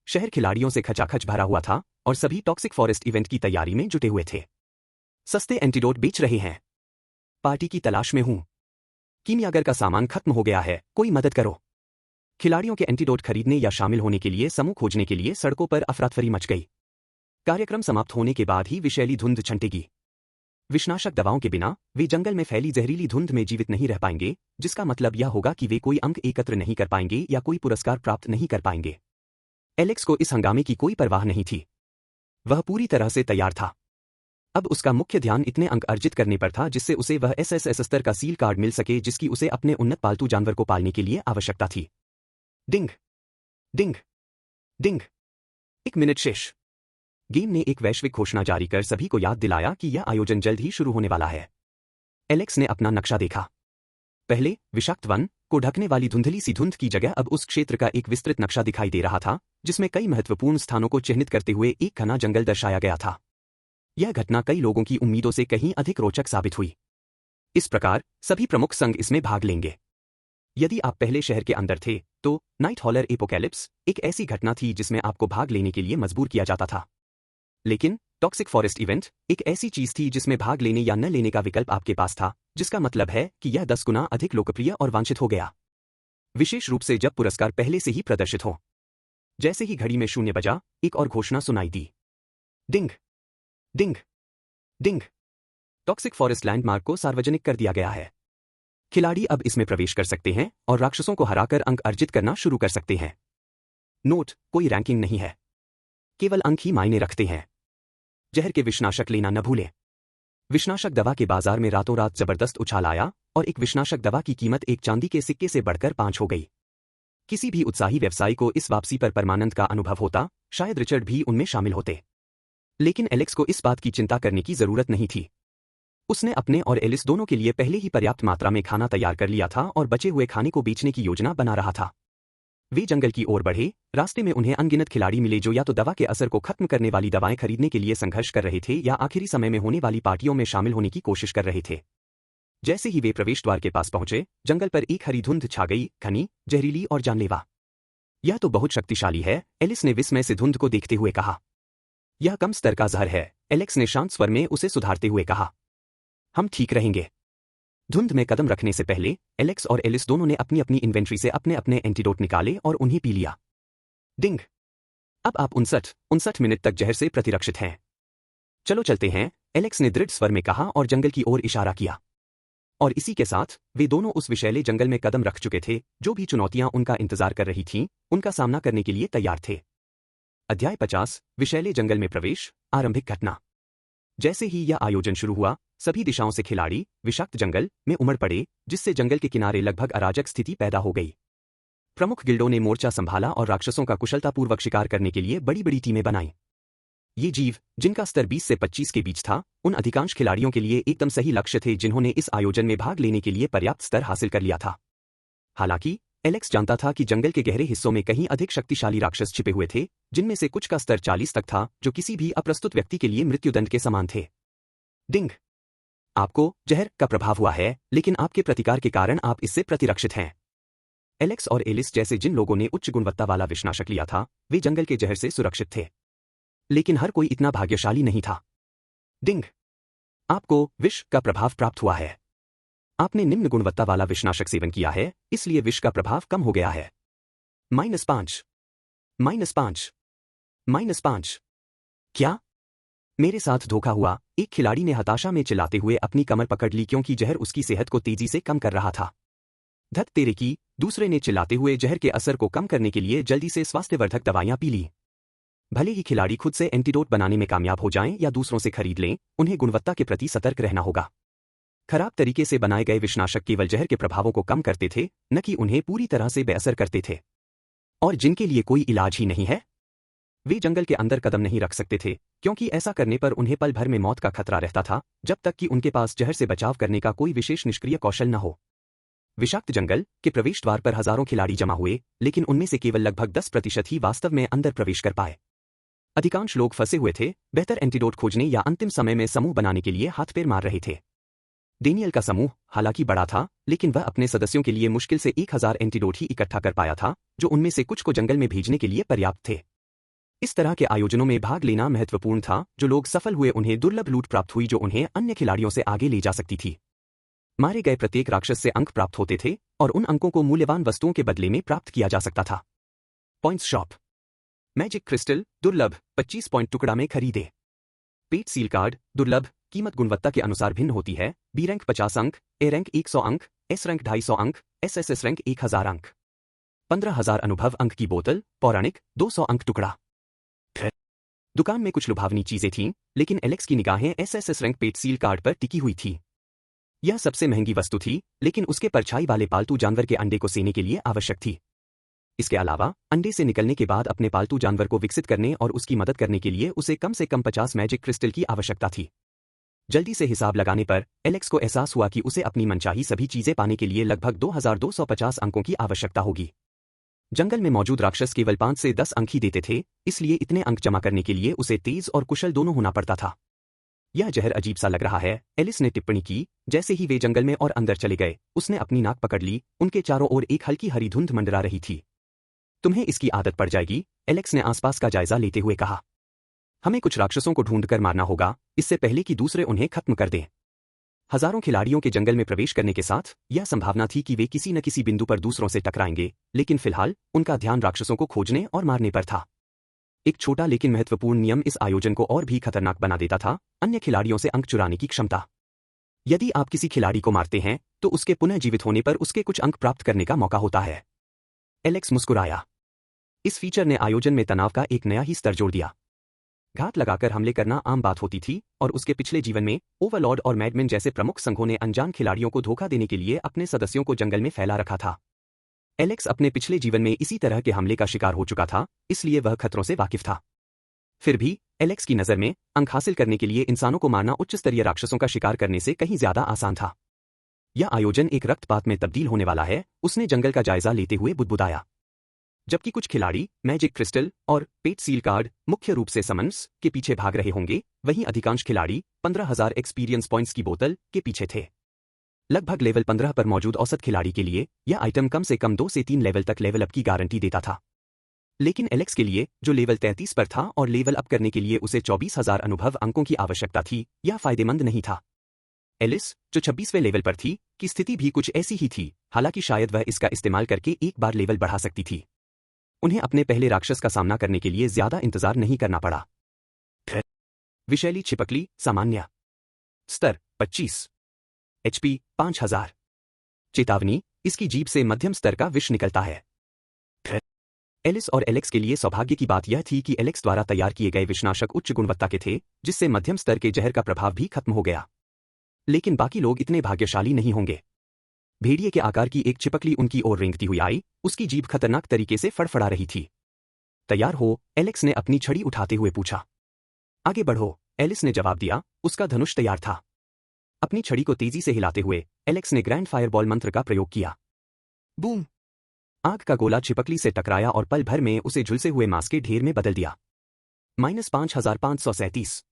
शहर खिलाड़ियों से खचाखच भरा हुआ था और सभी टॉक्सिक फॉरेस्ट इवेंट की तैयारी में जुटे हुए थे। सस्ते एंटीडोट बेच रहे हैं। पार्टी की तलाश में हूं। कीमियागर का सामान खत्म हो गया है, कोई मदद करो। खिलाड़ियों के एंटीडोट खरीदने या शामिल होने के लिए समूह खोजने के लिए सड़कों पर अफरातफरी मच गई। कार्यक्रम समाप्त होने के बाद ही विषैली धुंध छंटेगी। विषनाशक दवाओं के बिना वे जंगल में फैली जहरीली धुंध में जीवित नहीं रह पाएंगे, जिसका मतलब यह होगा कि वे कोई अंक एकत्र नहीं कर पाएंगे या कोई पुरस्कार प्राप्त नहीं कर पाएंगे। एलेक्स को इस हंगामे की कोई परवाह नहीं थी। वह पूरी तरह से तैयार था। अब उसका मुख्य ध्यान इतने अंक अर्जित करने पर था जिससे उसे वह एसएसएस स्तर का सील कार्ड मिल सके जिसकी उसे अपने उन्नत पालतू जानवर को पालने के लिए आवश्यकता थी। डिंग डिंग डिंग। 1 मिनट शेष। गेम ने एक वैश्विक घोषणा जारी कर सभी को याद दिलाया कि यह आयोजन जल्द ही शुरू होने वाला है। एलेक्स ने अपना नक्शा देखा। पहले विषाक्त वन को ढकने वाली धुंधली सी धुंध की जगह अब उस क्षेत्र का एक विस्तृत नक्शा दिखाई दे रहा था, जिसमें कई महत्वपूर्ण स्थानों को चिह्नित करते हुए एक घना जंगल दर्शाया गया था। यह घटना कई लोगों की उम्मीदों से कहीं अधिक रोचक साबित हुई। इस प्रकार सभी प्रमुख संघ इसमें भाग लेंगे। यदि आप पहले शहर के अंदर थे तो नाइट हॉलर एपोकैलिप्स एक ऐसी घटना थी जिसमें आपको भाग लेने के लिए मजबूर किया जाता था। लेकिन टॉक्सिक फॉरेस्ट इवेंट एक ऐसी चीज थी जिसमें भाग लेने या न लेने का विकल्प आपके पास था, जिसका मतलब है कि यह 10 गुना अधिक लोकप्रिय और वांछित हो गया। विशेष रूप से जब पुरस्कार पहले से ही प्रदर्शित हो। जैसे ही घड़ी में 0 बजा, एक और घोषणा सुनाई दी। डिंग डिंग डिंग। टॉक्सिक फॉरेस्ट लैंडमार्क को सार्वजनिक कर दिया गया है। खिलाड़ी अब इसमें प्रवेश कर सकते हैं और राक्षसों को हराकर अंक अर्जित करना शुरू कर सकते हैं। नोट, कोई रैंकिंग नहीं है, केवल अंक ही मायने रखते हैं। जहर के विषनाशक लेना न भूलें। विषनाशक दवा के बाजार में रातों रात जबरदस्त उछाल आया और एक विषनाशक दवा की कीमत एक चांदी के सिक्के से बढ़कर 5 हो गई। किसी भी उत्साही व्यवसायी को इस वापसी पर परमानंद का अनुभव होता, शायद रिचर्ड भी उनमें शामिल होते। लेकिन एलेक्स को इस बात की चिंता करने की जरूरत नहीं थी। उसने अपने और एलिस दोनों के लिए पहले ही पर्याप्त मात्रा में खाना तैयार कर लिया था और बचे हुए खाने को बेचने की योजना बना रहा था। वे जंगल की ओर बढ़े। रास्ते में उन्हें अनगिनत खिलाड़ी मिले जो या तो दवा के असर को खत्म करने वाली दवाएं खरीदने के लिए संघर्ष कर रहे थे या आखिरी समय में होने वाली पार्टियों में शामिल होने की कोशिश कर रहे थे। जैसे ही वे प्रवेश द्वार के पास पहुंचे, जंगल पर एक हरी धुंध छा गई, घनी, जहरीली और जानलेवा। यह तो बहुत शक्तिशाली है, एलिस ने विस्मय से धुंध को देखते हुए कहा। यह कम स्तर का जहर है, एलेक्स ने शांत स्वर में उसे सुधारते हुए कहा। हम ठीक रहेंगे। धुंध में कदम रखने से पहले एलेक्स और एलिस दोनों ने अपनी अपनी इन्वेंट्री से अपने अपने एंटीडोट निकाले और उन्हें पी लिया। डिंग। अब आप 59 मिनट तक जहर से प्रतिरक्षित हैं। चलो चलते हैं, एलेक्स ने दृढ़ स्वर में कहा और जंगल की ओर इशारा किया। और इसी के साथ वे दोनों उस विषैले जंगल में कदम रख चुके थे। जो भी चुनौतियां उनका इंतजार कर रही थीं, उनका सामना करने के लिए तैयार थे। अध्याय 50, विषैले जंगल में प्रवेश, आरंभिक घटना। जैसे ही यह आयोजन शुरू हुआ, सभी दिशाओं से खिलाड़ी विषाक्त जंगल में उमड़ पड़े, जिससे जंगल के किनारे लगभग अराजक स्थिति पैदा हो गई। प्रमुख गिल्डों ने मोर्चा संभाला और राक्षसों का कुशलतापूर्वक शिकार करने के लिए बड़ी बड़ी टीमें बनाई। ये जीव, जिनका स्तर 20 से 25 के बीच था, उन अधिकांश खिलाड़ियों के लिए एकदम सही लक्ष्य थे जिन्होंने इस आयोजन में भाग लेने के लिए पर्याप्त स्तर हासिल कर लिया था। हालांकि एलेक्स जानता था कि जंगल के गहरे हिस्सों में कहीं अधिक शक्तिशाली राक्षस छिपे हुए थे, जिनमें से कुछ का स्तर 40 तक था, जो किसी भी अप्रस्तुत व्यक्ति के लिए मृत्युदंड के समान थे। डिंग। आपको जहर का प्रभाव हुआ है, लेकिन आपके प्रतिकार के कारण आप इससे प्रतिरक्षित हैं। एलेक्स और एलिस जैसे जिन लोगों ने उच्च गुणवत्ता वाला विषनाशक लिया था, वे जंगल के जहर से सुरक्षित थे। लेकिन हर कोई इतना भाग्यशाली नहीं था। डिंग। आपको विष का प्रभाव प्राप्त हुआ है। आपने निम्न गुणवत्ता वाला विषनाशक सेवन किया है, इसलिए विष का प्रभाव कम हो गया है। -5 -5 -5। क्या मेरे साथ धोखा हुआ? एक खिलाड़ी ने हताशा में चिल्लाते हुए अपनी कमर पकड़ ली क्योंकि जहर उसकी सेहत को तेजी से कम कर रहा था। धत तेरे की, दूसरे ने चिल्लाते हुए जहर के असर को कम करने के लिए जल्दी से स्वास्थ्यवर्धक दवाइयां पी ली। भले ही खिलाड़ी खुद से एंटीडोट बनाने में कामयाब हो जाएं या दूसरों से खरीद लें, उन्हें गुणवत्ता के प्रति सतर्क रहना होगा। खराब तरीके से बनाए गए विषनाशक केवल जहर के प्रभावों को कम करते थे, न कि उन्हें पूरी तरह से बेअसर करते थे। और जिनके लिए कोई इलाज ही नहीं है, वे जंगल के अंदर कदम नहीं रख सकते थे, क्योंकि ऐसा करने पर उन्हें पल भर में मौत का खतरा रहता था, जब तक कि उनके पास जहर से बचाव करने का कोई विशेष निष्क्रिय कौशल न हो। विषाक्त जंगल के प्रवेश द्वार पर हजारों खिलाड़ी जमा हुए, लेकिन उनमें से केवल लगभग 10% ही वास्तव में अंदर प्रवेश कर पाए। अधिकांश लोग फंसे हुए थे, बेहतर एंटीडोट खोजने या अंतिम समय में समूह बनाने के लिए हाथ पैर मार रहे थे। डेनियल का समूह हालांकि बड़ा था, लेकिन वह अपने सदस्यों के लिए मुश्किल से 1000 एंटीडोट ही इकट्ठा कर पाया था, जो उनमें से कुछ को जंगल में भेजने के लिए पर्याप्त थे। इस तरह के आयोजनों में भाग लेना महत्वपूर्ण था। जो लोग सफल हुए उन्हें दुर्लभ लूट प्राप्त हुई जो उन्हें अन्य खिलाड़ियों से आगे ले जा सकती थी। मारे गए प्रत्येक राक्षस से अंक प्राप्त होते थे, और उन अंकों को मूल्यवान वस्तुओं के बदले में प्राप्त किया जा सकता था। Points shop. मैजिक क्रिस्टल दुर्लभ 25 पॉइंट टुकड़ा में खरीदे। पेट सील कार्ड दुर्लभ, कीमत गुणवत्ता के अनुसार भिन्न होती है। बी रैंक 50 अंक, ए रैंक 100 अंक, एस रैंक 250 अंक, एसएसएस रैंक 1000 अंक। 15000 अनुभव अंक की बोतल, पौराणिक 200 अंक टुकड़ा। दुकान में कुछ लुभावनी चीजें थीं, लेकिन एलेक्स की निगाहें एसएसएस रैंक पेट सील कार्ड पर टिकी हुई थी। यह सबसे महंगी वस्तु थी, लेकिन उसके परछाई वाले पालतू जानवर के अंडे को सेने के लिए आवश्यक थी। इसके अलावा अंडे से निकलने के बाद अपने पालतू जानवर को विकसित करने और उसकी मदद करने के लिए उसे कम से कम 50 मैजिक क्रिस्टल की आवश्यकता थी। जल्दी से हिसाब लगाने पर एलेक्स को एहसास हुआ कि उसे अपनी मनचाही सभी चीजें पाने के लिए लगभग 2250 अंकों की आवश्यकता होगी। जंगल में मौजूद राक्षस केवल 5 से 10 अंक ही देते थे, इसलिए इतने अंक जमा करने के लिए उसे तेज और कुशल दोनों होना पड़ता था। यह जहर अजीब सा लग रहा है, एलिस ने टिप्पणी की। जैसे ही वे जंगल में और अंदर चले गए, उसने अपनी नाक पकड़ ली। उनके चारों ओर एक हल्की हरी धुंध मंडरा रही थी। तुम्हें इसकी आदत पड़ जाएगी, एलेक्स ने आसपास का जायजा लेते हुए कहा। हमें कुछ राक्षसों को ढूंढकर मारना होगा, इससे पहले कि दूसरे उन्हें खत्म कर दें। हजारों खिलाड़ियों के जंगल में प्रवेश करने के साथ यह संभावना थी कि वे किसी न किसी बिंदु पर दूसरों से टकराएंगे, लेकिन फिलहाल उनका ध्यान राक्षसों को खोजने और मारने पर था। एक छोटा लेकिन महत्वपूर्ण नियम इस आयोजन को और भी खतरनाक बना देता था, अन्य खिलाड़ियों से अंक चुराने की क्षमता। यदि आप किसी खिलाड़ी को मारते हैं, तो उसके पुनः जीवित होने पर उसके कुछ अंक प्राप्त करने का मौका होता है। एलेक्स मुस्कुराया। इस फीचर ने आयोजन में तनाव का एक नया ही स्तर जोड़ दिया। घात लगाकर हमले करना आम बात होती थी, और उसके पिछले जीवन में ओवरलॉर्ड और मैडमैन जैसे प्रमुख संघों ने अनजान खिलाड़ियों को धोखा देने के लिए अपने सदस्यों को जंगल में फैला रखा था। एलेक्स अपने पिछले जीवन में इसी तरह के हमले का शिकार हो चुका था, इसलिए वह खतरों से वाकिफ था। फिर भी एलेक्स की नज़र में अंक हासिल करने के लिए इंसानों को मारना उच्च स्तरीय राक्षसों का शिकार करने से कहीं ज्यादा आसान था। यह आयोजन एक रक्तपात में तब्दील होने वाला है, उसने जंगल का जायजा लेते हुए बुदबुदाया। जबकि कुछ खिलाड़ी मैजिक क्रिस्टल और पेट सील कार्ड मुख्य रूप से समन्स के पीछे भाग रहे होंगे, वहीं अधिकांश खिलाड़ी 15000 एक्सपीरियंस पॉइंट्स की बोतल के पीछे थे। लगभग लेवल 15 पर मौजूद औसत खिलाड़ी के लिए यह आइटम कम से कम 2 से 3 लेवल तक लेवल अप की गारंटी देता था। लेकिन एलेक्स के लिए, जो लेवल 33 पर था और लेवल अप करने के लिए उसे 24000 अनुभव अंकों की आवश्यकता थी, यह फायदेमंद नहीं था। एलिस, जो 26वें लेवल पर थी, की स्थिति भी कुछ ऐसी ही थी, हालांकि शायद वह इसका इस्तेमाल करके एक बार लेवल बढ़ा सकती थी। उन्हें अपने पहले राक्षस का सामना करने के लिए ज्यादा इंतजार नहीं करना पड़ा। विषैली छिपकली सामान्य, स्तर 25, एचपी 5000। चेतावनी, इसकी जीभ से मध्यम स्तर का विष निकलता है। एलिस और एलेक्स के लिए सौभाग्य की बात यह थी कि एलेक्स द्वारा तैयार किए गए विषनाशक उच्च गुणवत्ता के थे, जिससे मध्यम स्तर के जहर का प्रभाव भी खत्म हो गया। लेकिन बाकी लोग इतने भाग्यशाली नहीं होंगे। भेड़िए के आकार की एक छिपकली उनकी ओर रेंगती हुई आई, उसकी जीभ खतरनाक तरीके से फड़फड़ा रही थी। तैयार हो? एलेक्स ने अपनी छड़ी उठाते हुए पूछा। आगे बढ़ो, एलिस ने जवाब दिया, उसका धनुष तैयार था। अपनी छड़ी को तेजी से हिलाते हुए एलेक्स ने ग्रैंड फायरबॉल मंत्र का प्रयोग किया। बूम! आग का गोला छिपकली से टकराया और पल भर में उसे झुलसे हुए मांस के ढेर में बदल दिया। -5537।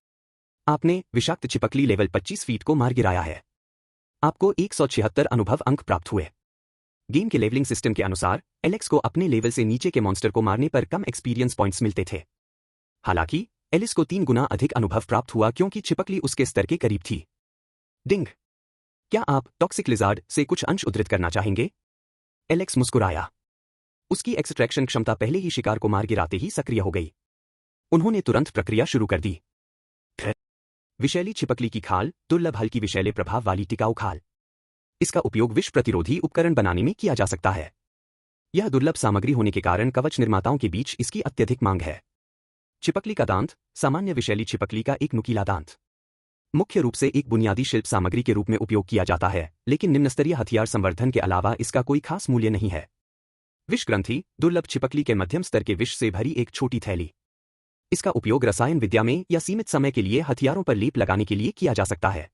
आपने विषाक्त छिपकली लेवल 25 फीट को मार गिराया है। आपको 176 अनुभव अंक प्राप्त हुए। गेम के लेवलिंग सिस्टम के अनुसार एलेक्स को अपने लेवल से नीचे के मॉन्स्टर को मारने पर कम एक्सपीरियंस पॉइंट्स मिलते थे। हालांकि एलिस को 3 गुना अधिक अनुभव प्राप्त हुआ क्योंकि छिपकली उसके स्तर के करीब थी। डिंग! क्या आप टॉक्सिक लिजार्ड से कुछ अंश उद्धृत करना चाहेंगे? एलेक्स मुस्कुराया। उसकी एक्सट्रैक्शन क्षमता पहले ही शिकार को मार गिराते ही सक्रिय हो गई। उन्होंने तुरंत प्रक्रिया शुरू कर दी। विषैली छिपकली की खाल, दुर्लभ हल्की विषैले प्रभाव वाली टिकाऊ खाल। इसका उपयोग विष प्रतिरोधी उपकरण बनाने में किया जा सकता है। यह दुर्लभ सामग्री होने के कारण कवच निर्माताओं के बीच इसकी अत्यधिक मांग है। छिपकली का दांत, सामान्य विषैली छिपकली का एक नुकीला दांत। मुख्य रूप से एक बुनियादी शिल्प सामग्री के रूप में उपयोग किया जाता है, लेकिन निम्नस्तरीय हथियार संवर्धन के अलावा इसका कोई खास मूल्य नहीं है। विष ग्रंथि, दुर्लभ छिपकली के मध्यम स्तर के विष से भरी एक छोटी थैली। इसका उपयोग रसायन विद्या में या सीमित समय के लिए हथियारों पर लेप लगाने के लिए किया जा सकता है।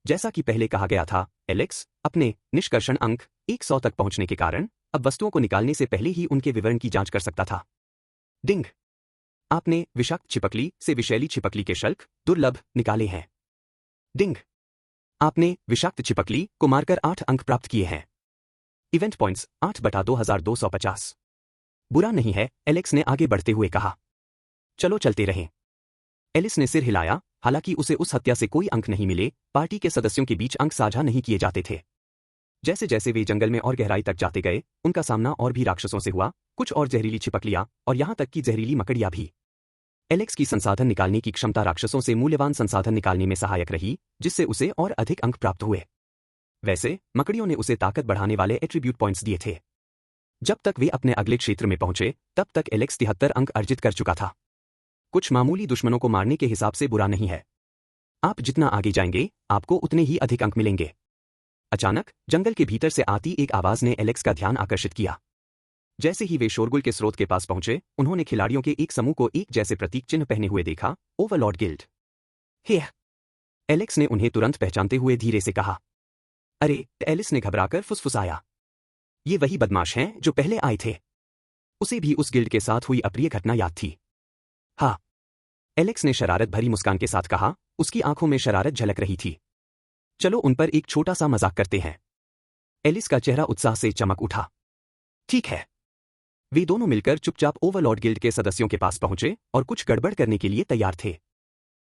जैसा कि पहले कहा गया था, एलेक्स अपने निष्कर्षण अंक 100 तक पहुंचने के कारण अब वस्तुओं को निकालने से पहले ही उनके विवरण की जांच कर सकता था। डिंग! आपने विषाक्त छिपकली से विषैली छिपकली के शल्क, दुर्लभ, निकाले हैं। डिंग! आपने विषाक्त छिपकली को मारकर 8 अंक प्राप्त किए हैं। Event points 8/2250। बुरा नहीं है, एलेक्स ने आगे बढ़ते हुए कहा। चलो चलते रहें। एलिस ने सिर हिलाया, हालांकि उसे उस हत्या से कोई अंक नहीं मिले। पार्टी के सदस्यों के बीच अंक साझा नहीं किए जाते थे। जैसे जैसे वे जंगल में और गहराई तक जाते गए, उनका सामना और भी राक्षसों से हुआ, कुछ और जहरीली छिपकलियां, और यहां तक कि जहरीली मकड़ियां भी। एलेक्स की संसाधन निकालने की क्षमता राक्षसों से मूल्यवान संसाधन निकालने में सहायक रही, जिससे उसे और अधिक अंक प्राप्त हुए। वैसे मकड़ियों ने उसे ताकत बढ़ाने वाले एट्रीब्यूट पॉइंट्स दिए थे। जब तक वे अपने अगले क्षेत्र में पहुंचे, तब तक एलेक्स 73 अंक अर्जित कर चुका था। कुछ मामूली दुश्मनों को मारने के हिसाब से बुरा नहीं है। आप जितना आगे जाएंगे, आपको उतने ही अधिक अंक मिलेंगे। अचानक जंगल के भीतर से आती एक आवाज ने एलेक्स का ध्यान आकर्षित किया। जैसे ही वे शोरगुल के स्रोत के पास पहुंचे, उन्होंने खिलाड़ियों के एक समूह को एक जैसे प्रतीक चिन्ह पहने हुए देखा, ओवरलॉर्ड गिल्ड। हे! एलेक्स ने उन्हें तुरंत पहचानते हुए धीरे से कहा। अरे! एलिस ने घबराकर फुसफुसाया। ये वही बदमाश हैं जो पहले आए थे। उसे भी उस गिल्ड के साथ हुई अप्रिय घटना याद थी। हाँ, एलेक्स ने शरारत भरी मुस्कान के साथ कहा, उसकी आंखों में शरारत झलक रही थी। चलो उन पर एक छोटा सा मजाक करते हैं। एलिस का चेहरा उत्साह से चमक उठा। ठीक है। वे दोनों मिलकर चुपचाप ओवरलॉर्ड गिल्ड के सदस्यों के पास पहुंचे और कुछ गड़बड़ करने के लिए तैयार थे।